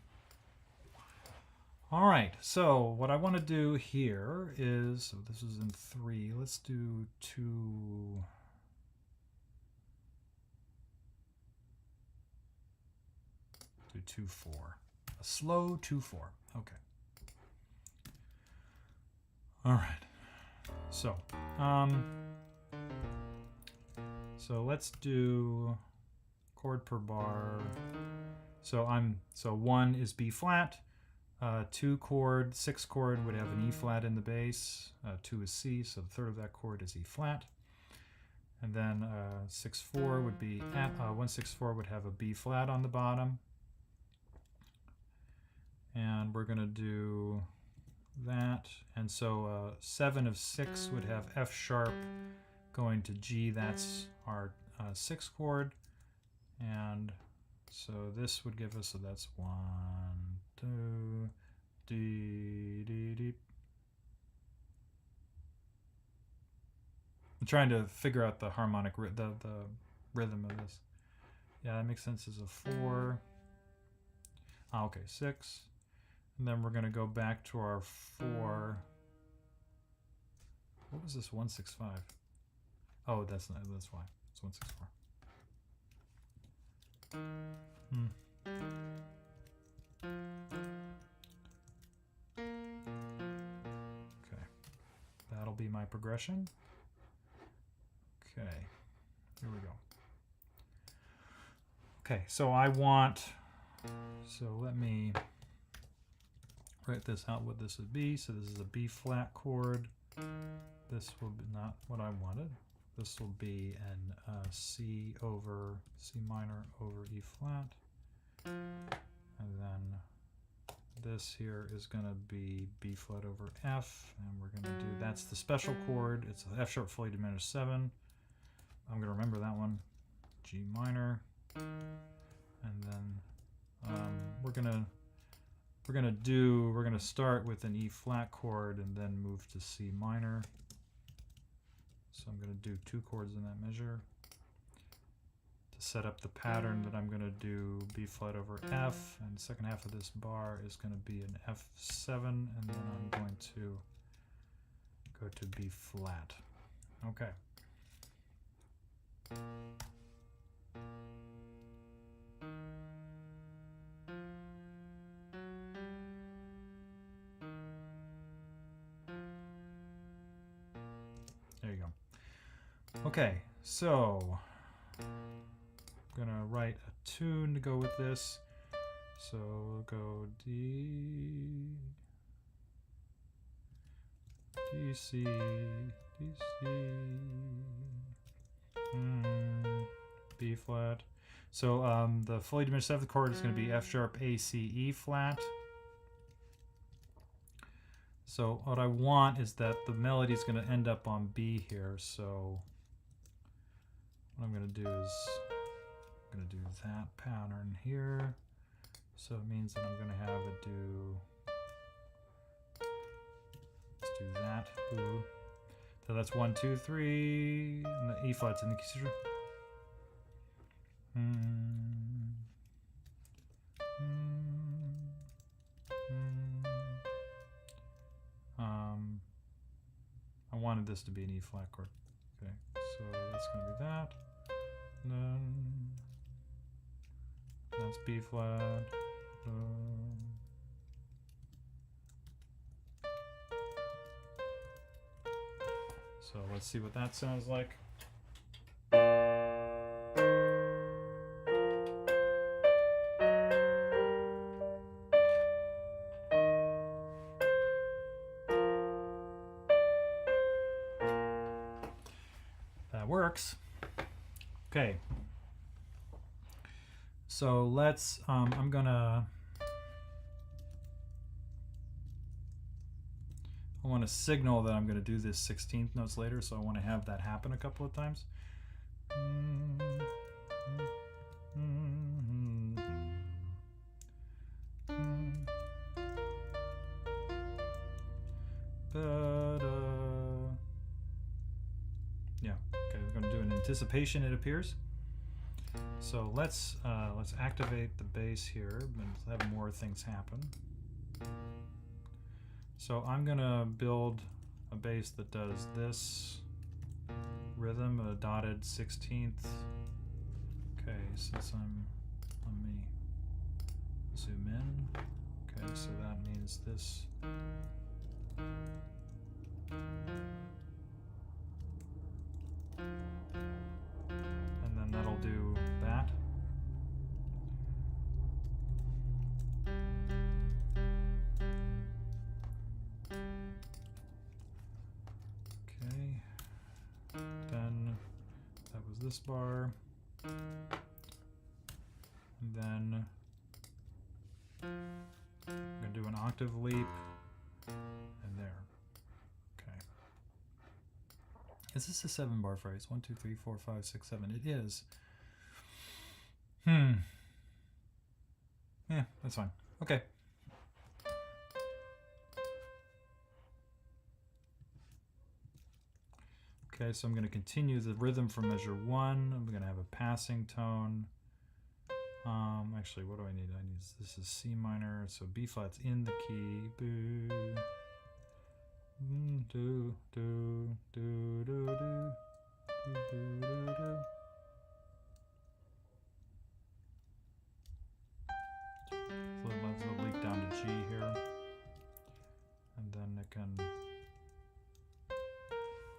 All right, so what I want to do here is, so this is in 3. Let's do 2. Do 2, 4. A slow 2, 4. Okay. All right. So, let's do chord per bar. So 1 is B flat. 2 chord, 6 chord would have an E flat in the bass. 2 is C, so the third of that chord is E flat. And then 6, 4 would be 1, 6, 4 would have a B flat on the bottom. And we're going to do that. And so 7 of 6 would have F sharp going to G. That's our 6 chord. And so this would give us, so that's 1, 2, D, D, D. I'm trying to figure out the harmonic, the rhythm of this. Yeah, that makes sense as a 4. Okay, 6. And then we're going to go back to our 4. What was this 1, 6, 5? Oh, that's not. That's why. It's 164. Okay, that'll be my progression. Okay, here we go. Okay, so I want. So let me write this out. What this would be. So this is a B flat chord. This will be not what I wanted. This will be an C over C minor over E flat. And then this here is going to be B flat over F. And we're going to do, that's the special chord. It's an F sharp fully diminished 7. I'm going to remember that one. G minor. And then we're going to start with an E flat chord and then move to C minor. So I'm going to do 2 chords in that measure to set up the pattern that I'm going to do B flat over F, and the second half of this bar is going to be an F7, and then I'm going to go to B flat. Okay. There you go. Okay, so I'm gonna write a tune to go with this. So we'll go D, D, C, D, C, B flat. So the fully diminished 7th chord is going to be F sharp, A, C, E flat. So what I want is that the melody is going to end up on B here. So what I'm going to do is I'm going to do that pattern here. So it means that I'm going to have it do, let's do that. Ooh. So that's 1, 2, 3, and the E flat's in the key. I wanted this to be an E flat chord. Okay, so that's going to be that. And then that's B flat. So let's see what that sounds like. That works. Okay. So let's, I want to signal that I'm going to do this 16th notes later, so I want to have that happen a couple of times. Yeah, okay, we're going to do an anticipation, it appears. So let's activate the bass here and have more things happen. So I'm gonna build a bass that does this rhythm, a dotted 16th. Okay, since let me zoom in. Okay, so that means this. And then that'll do that. Okay, then that was this bar. And then I'm going to do an octave leap, and there. Okay. Is this a 7-bar phrase? 1, 2, 3, 4, 5, 6, 7. It is. Yeah, that's fine. Okay. Okay, so I'm going to continue the rhythm from measure 1. I'm going to have a passing tone. Actually, what do I need? This is C minor, so B flat's in the key. Boo. Do, do, do, do, do, do, So let's leak down to G here. And then it can,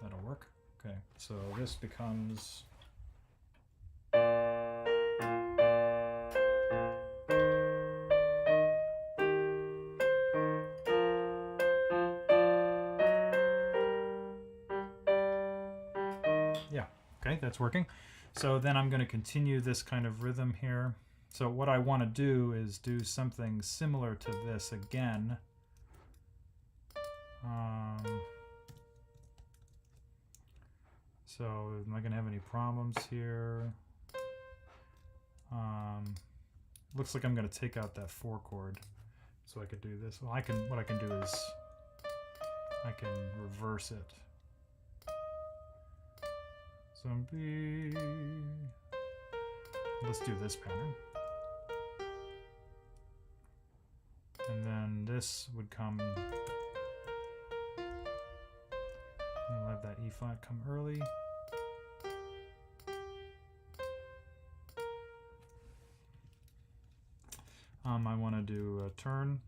that'll work. Okay, so this becomes okay, that's working. So then I'm going to continue this kind of rhythm here. So what I want to do is do something similar to this again. So am I going to have any problems here? Looks like I'm going to take out that 4 chord. So I could do this. Well, what I can do is I can reverse it. So B. Let's do this pattern. And then this would come. We'll have that E flat come early. I want to do a turn.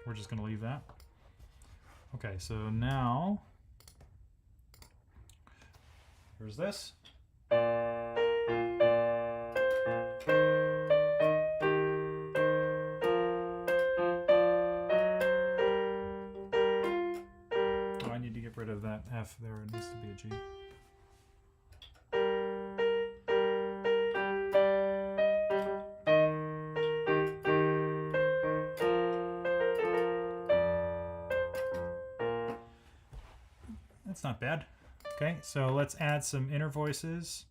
We're just going to leave that. Okay, so now here's this. Oh, I need to get rid of that F there. It needs to be a G. That's not bad. Okay, so let's add some inner voices.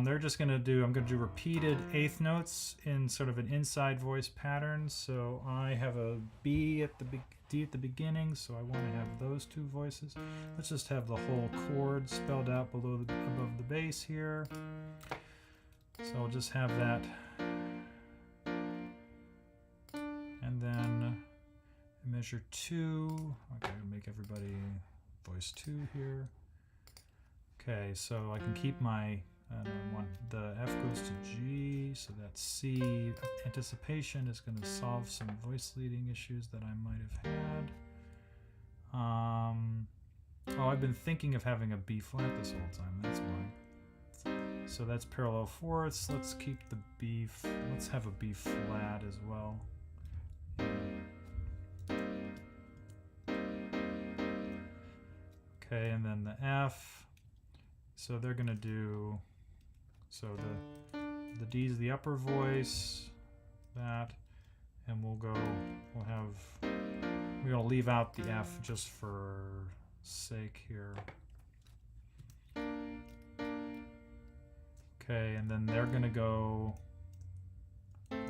They're just going to do, I'm going to do repeated eighth notes in sort of an inside voice pattern. So I have a B at the D at the beginning, so I want to have those 2 voices. Let's just have the whole chord spelled out above the bass here. So I'll just have that. And then measure 2. Okay, I'll make everybody voice 2 here. Okay, so I can keep my the F goes to G, so that C anticipation is going to solve some voice leading issues that I might have had. Oh, I've been thinking of having a B flat this whole time. That's why. So that's parallel fourths. Let's keep the B. Let's have a B flat as well. Okay, and then the F. So they're going to do. So the D is the upper voice, that, and we're going to leave out the F just for sake here. Okay, and then they're going to go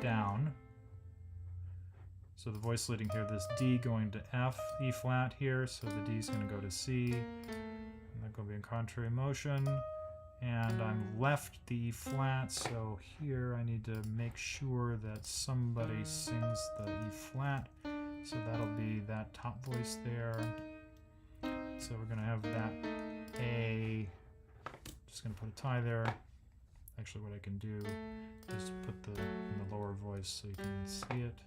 down. So the voice leading here, this D going to F, E flat here, so the D is going to go to C, and they're going to be in contrary motion. And I'm left the E flat, so here I need to make sure that somebody sings the E flat. So that'll be that top voice there. So we're gonna have that A. Just gonna put a tie there. Actually, what I can do is put in the lower voice so you can see it.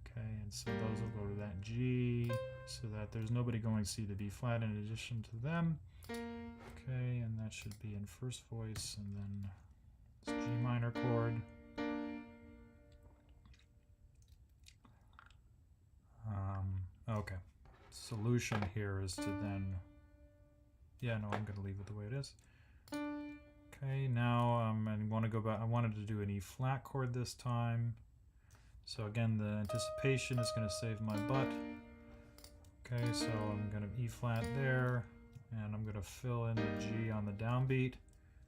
Okay, and so those will go to that G, so that there's nobody going C to B flat in addition to them. Okay, and that should be in first voice, and then this G minor chord. Okay, solution here is to then, yeah, no, I'm going to leave it the way it is. Okay, now I want to go back. I wanted to do an E flat chord this time. So again, the anticipation is going to save my butt. Okay, so I'm going to E flat there. And I'm going to fill in the G on the downbeat.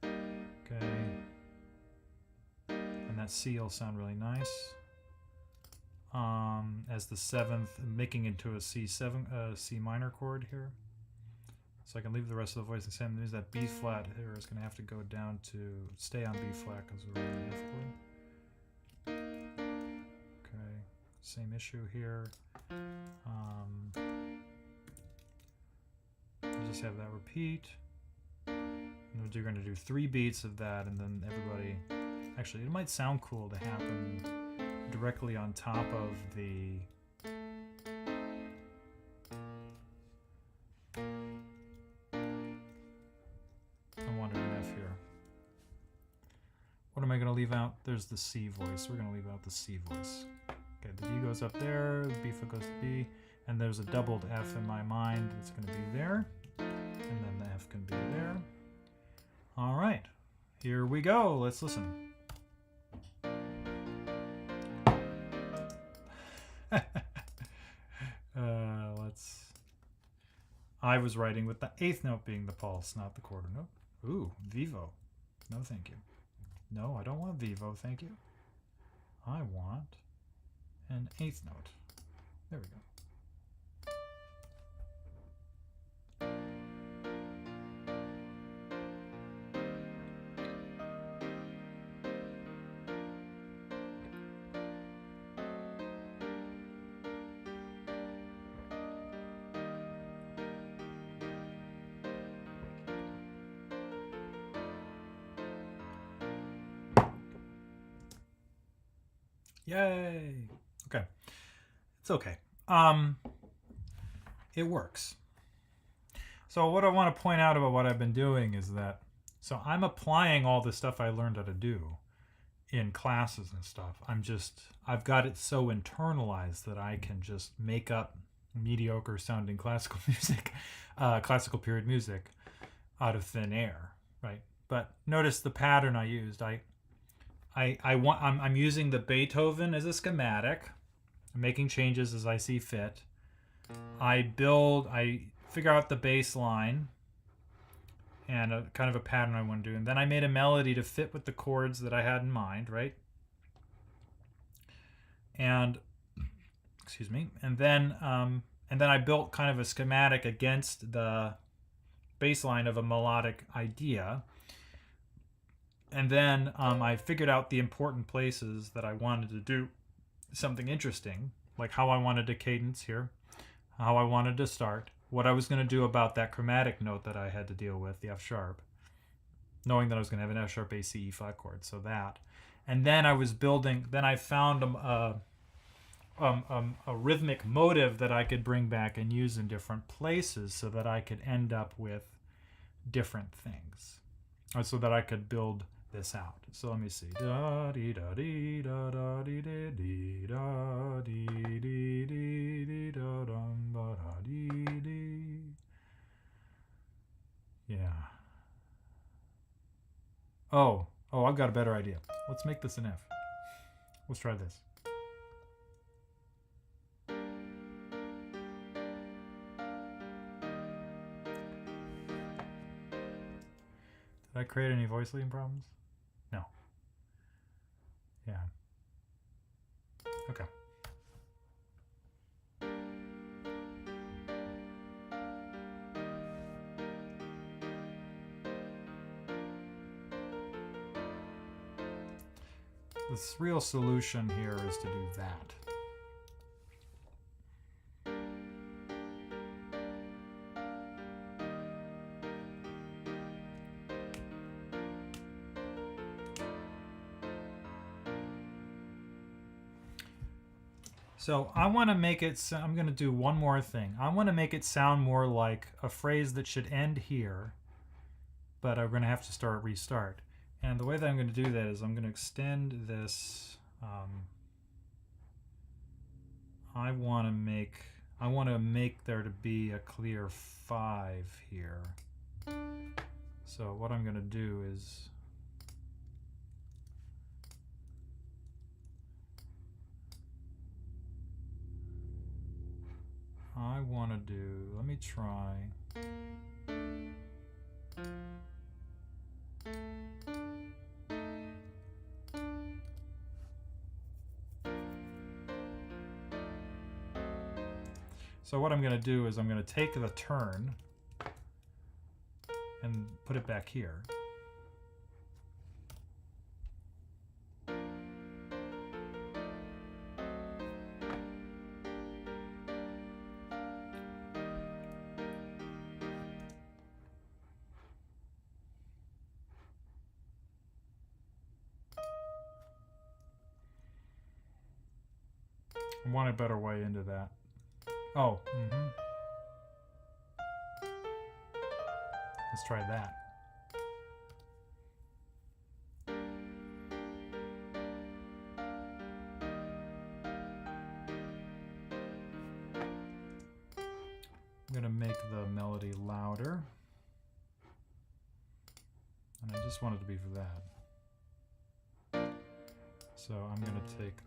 Okay. And that C will sound really nice. As the 7th, making into a C minor chord here. So I can leave the rest of the voice the same. There's that B flat here is going to have to go down to stay on B flat because we're in the F chord. Okay, same issue here. We'll just have that repeat. And we're going to do 3 beats of that, and then everybody. Actually, it might sound cool to happen directly on top of the. What am I going to leave out? There's the C voice. We're going to leave out the C voice. Okay, the D goes up there, the B flat goes to B, and there's a doubled F in my mind. It's going to be there, and then the F can be there. All right, here we go. Let's listen. I was writing with the 8th note being the pulse, not the quarter note. Ooh, vivo. No, thank you. No, I don't want vivo, thank you. I want an 8th note. There we go. Yay! Okay. It's okay. It works. So what I want to point out about what I've been doing is that, so I'm applying all the stuff I learned how to do in classes and stuff. I've got it so internalized that I can just make up mediocre sounding classical music, classical period music out of thin air, right? But notice the pattern I used. I'm using the Beethoven as a schematic. I'm making changes as I see fit. I figure out the bass line and a kind of a pattern I want to do. And then I made a melody to fit with the chords that I had in mind, right? And, excuse me. And then I built kind of a schematic against the bass line of a melodic idea. And then I figured out the important places that I wanted to do something interesting, like how I wanted to cadence here, how I wanted to start, what I was going to do about that chromatic note that I had to deal with, the F sharp, knowing that I was going to have an F sharp A C E flat chord, so that. And then I found a rhythmic motive that I could bring back and use in different places so that I could end up with different things, or so that I could build this out. So let me see. Da dee da dee da da dee dee dee da dee dee dee dee da dum ba da dee dee. Yeah. Oh, I've got a better idea. Let's make this an F. Let's try this. Did I create any voice leading problems? No. Yeah. Okay. The real solution here is to do that. So I want to make it, I'm going to do one more thing. I want to make it sound more like a phrase that should end here, but I'm going to have to restart. And the way that I'm going to do that is I'm going to extend this. I want to make there to be a clear 5 here. So what I'm going to do is let me try. So what I'm going to do is I'm going to take the turn and put it back here. I want a better way into that. Oh, let's try that. I'm going to make the melody louder. And I just want it to be for that. So I'm going to take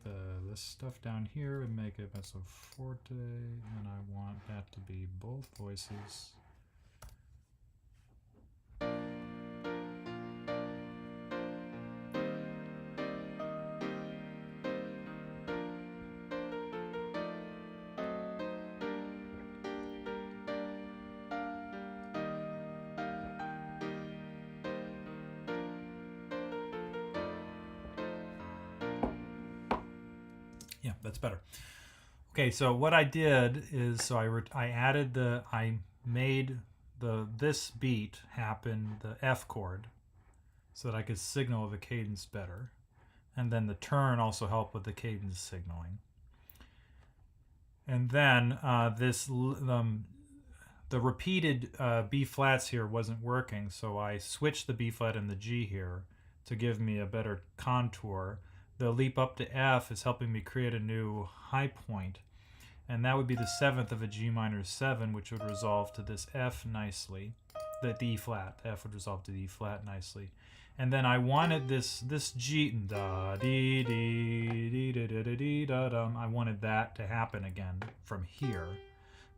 this stuff down here and make it basso forte, and I want that to be both voices. Yeah, that's better. Okay, so what I did is, I made this beat happen, the F chord, so that I could signal the cadence better, and then the turn also helped with the cadence signaling. And then the repeated B flats here wasn't working, so I switched the B flat and the G here to give me a better contour. The leap up to F is helping me create a new high point, and that would be the 7th of a G minor 7, which would resolve to this F nicely. The E flat, F would resolve to the E flat nicely. And then I wanted this G, da dee dee dee da da da dee da dum. I wanted that to happen again from here,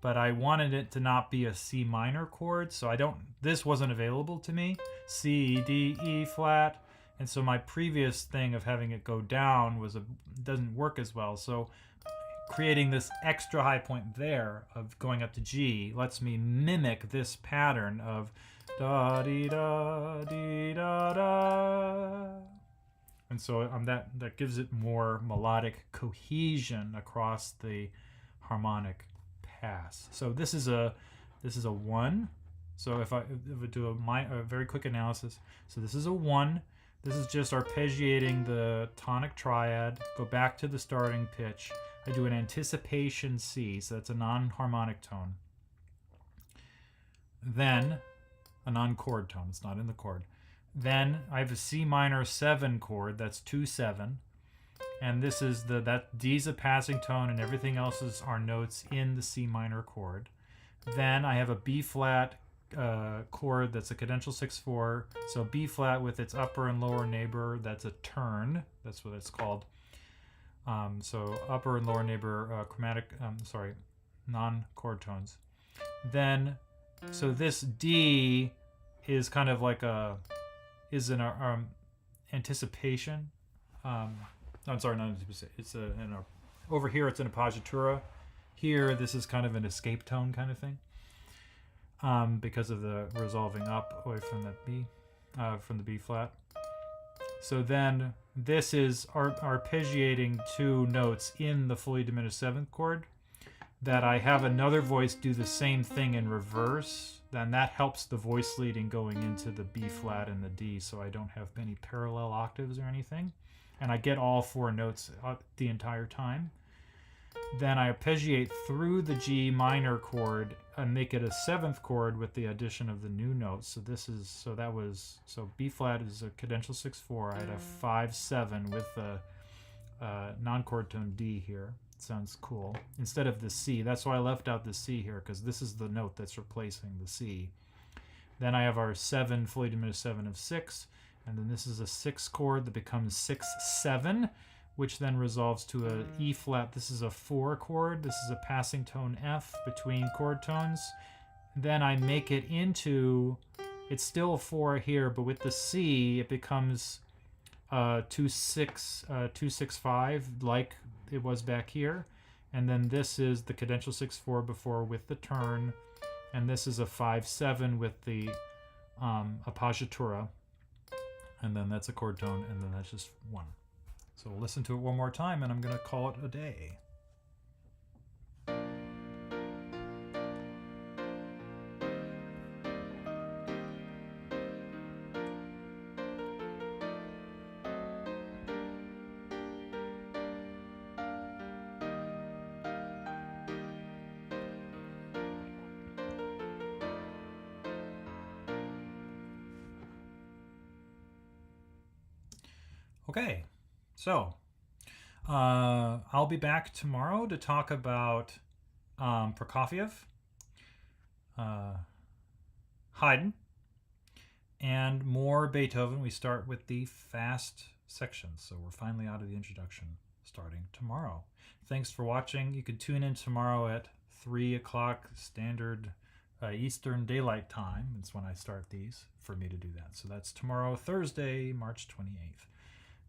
but I wanted it to not be a C minor chord, so this wasn't available to me. C, D, E flat. And so my previous thing of having it go down doesn't work as well. So creating this extra high point there of going up to G lets me mimic this pattern of da dee da dee da da. And so that gives it more melodic cohesion across the harmonic pass. So this is a 1. So if I do a very quick analysis, so this is a 1. This is just arpeggiating the tonic triad, go back to the starting pitch. I do an anticipation C, so that's a non-harmonic tone. Then a non-chord tone, it's not in the chord. Then I have a C minor 7 chord, that's 2-7. And this is D's a passing tone and everything else are notes in the C minor chord. Then I have a B flat chord that's a cadential 6/4, so B flat with its upper and lower neighbor, that's a turn, that's what it's called. So upper and lower neighbor non-chord tones. Then, so this D is kind of like is an anticipation. I'm sorry, not anticipation. It's over here it's an appoggiatura. Here this is kind of an escape tone kind of thing. Because of the resolving up away from that B, from the B flat. So then this is arpeggiating 2 notes in the fully diminished 7th chord that I have another voice do the same thing in reverse. Then that helps the voice leading going into the B flat and the D, so I don't have many parallel octaves or anything. And I get all 4 notes the entire time. Then I arpeggiate through the G minor chord and make it a 7th chord with the addition of the new notes. So B flat is a cadential 6/4. I had a 5-7 with a non-chord tone D here. It sounds cool. Instead of the C. That's why I left out the C here, because this is the note that's replacing the C. Then I have our 7 fully diminished 7 of 6, and then this is a 6 chord that becomes 6-7. Which then resolves to a E flat. This is a 4 chord. This is a passing tone F between chord tones. Then I make it into, it's still a 4 here, but with the C, it becomes 2-6-5, like it was back here. And then this is the cadential 6/4 before with the turn. And this is a 5-7 with the appoggiatura, and then that's a chord tone, and then that's just one. So we'll listen to it one more time, and I'm going to call it a day. Okay, so I'll be back tomorrow to talk about Prokofiev, Haydn, and more Beethoven. We start with the fast sections, so we're finally out of the introduction starting tomorrow. Thanks for watching. You can tune in tomorrow at 3 o'clock standard Eastern Daylight Time. It's when I start these for me to do that. So that's tomorrow, Thursday, March 28th.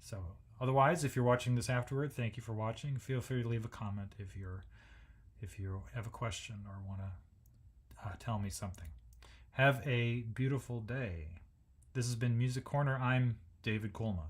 So otherwise, if you're watching this afterward, thank you for watching. Feel free to leave a comment if you have a question or want to tell me something. Have a beautiful day. This has been Music Corner. I'm David Kulma.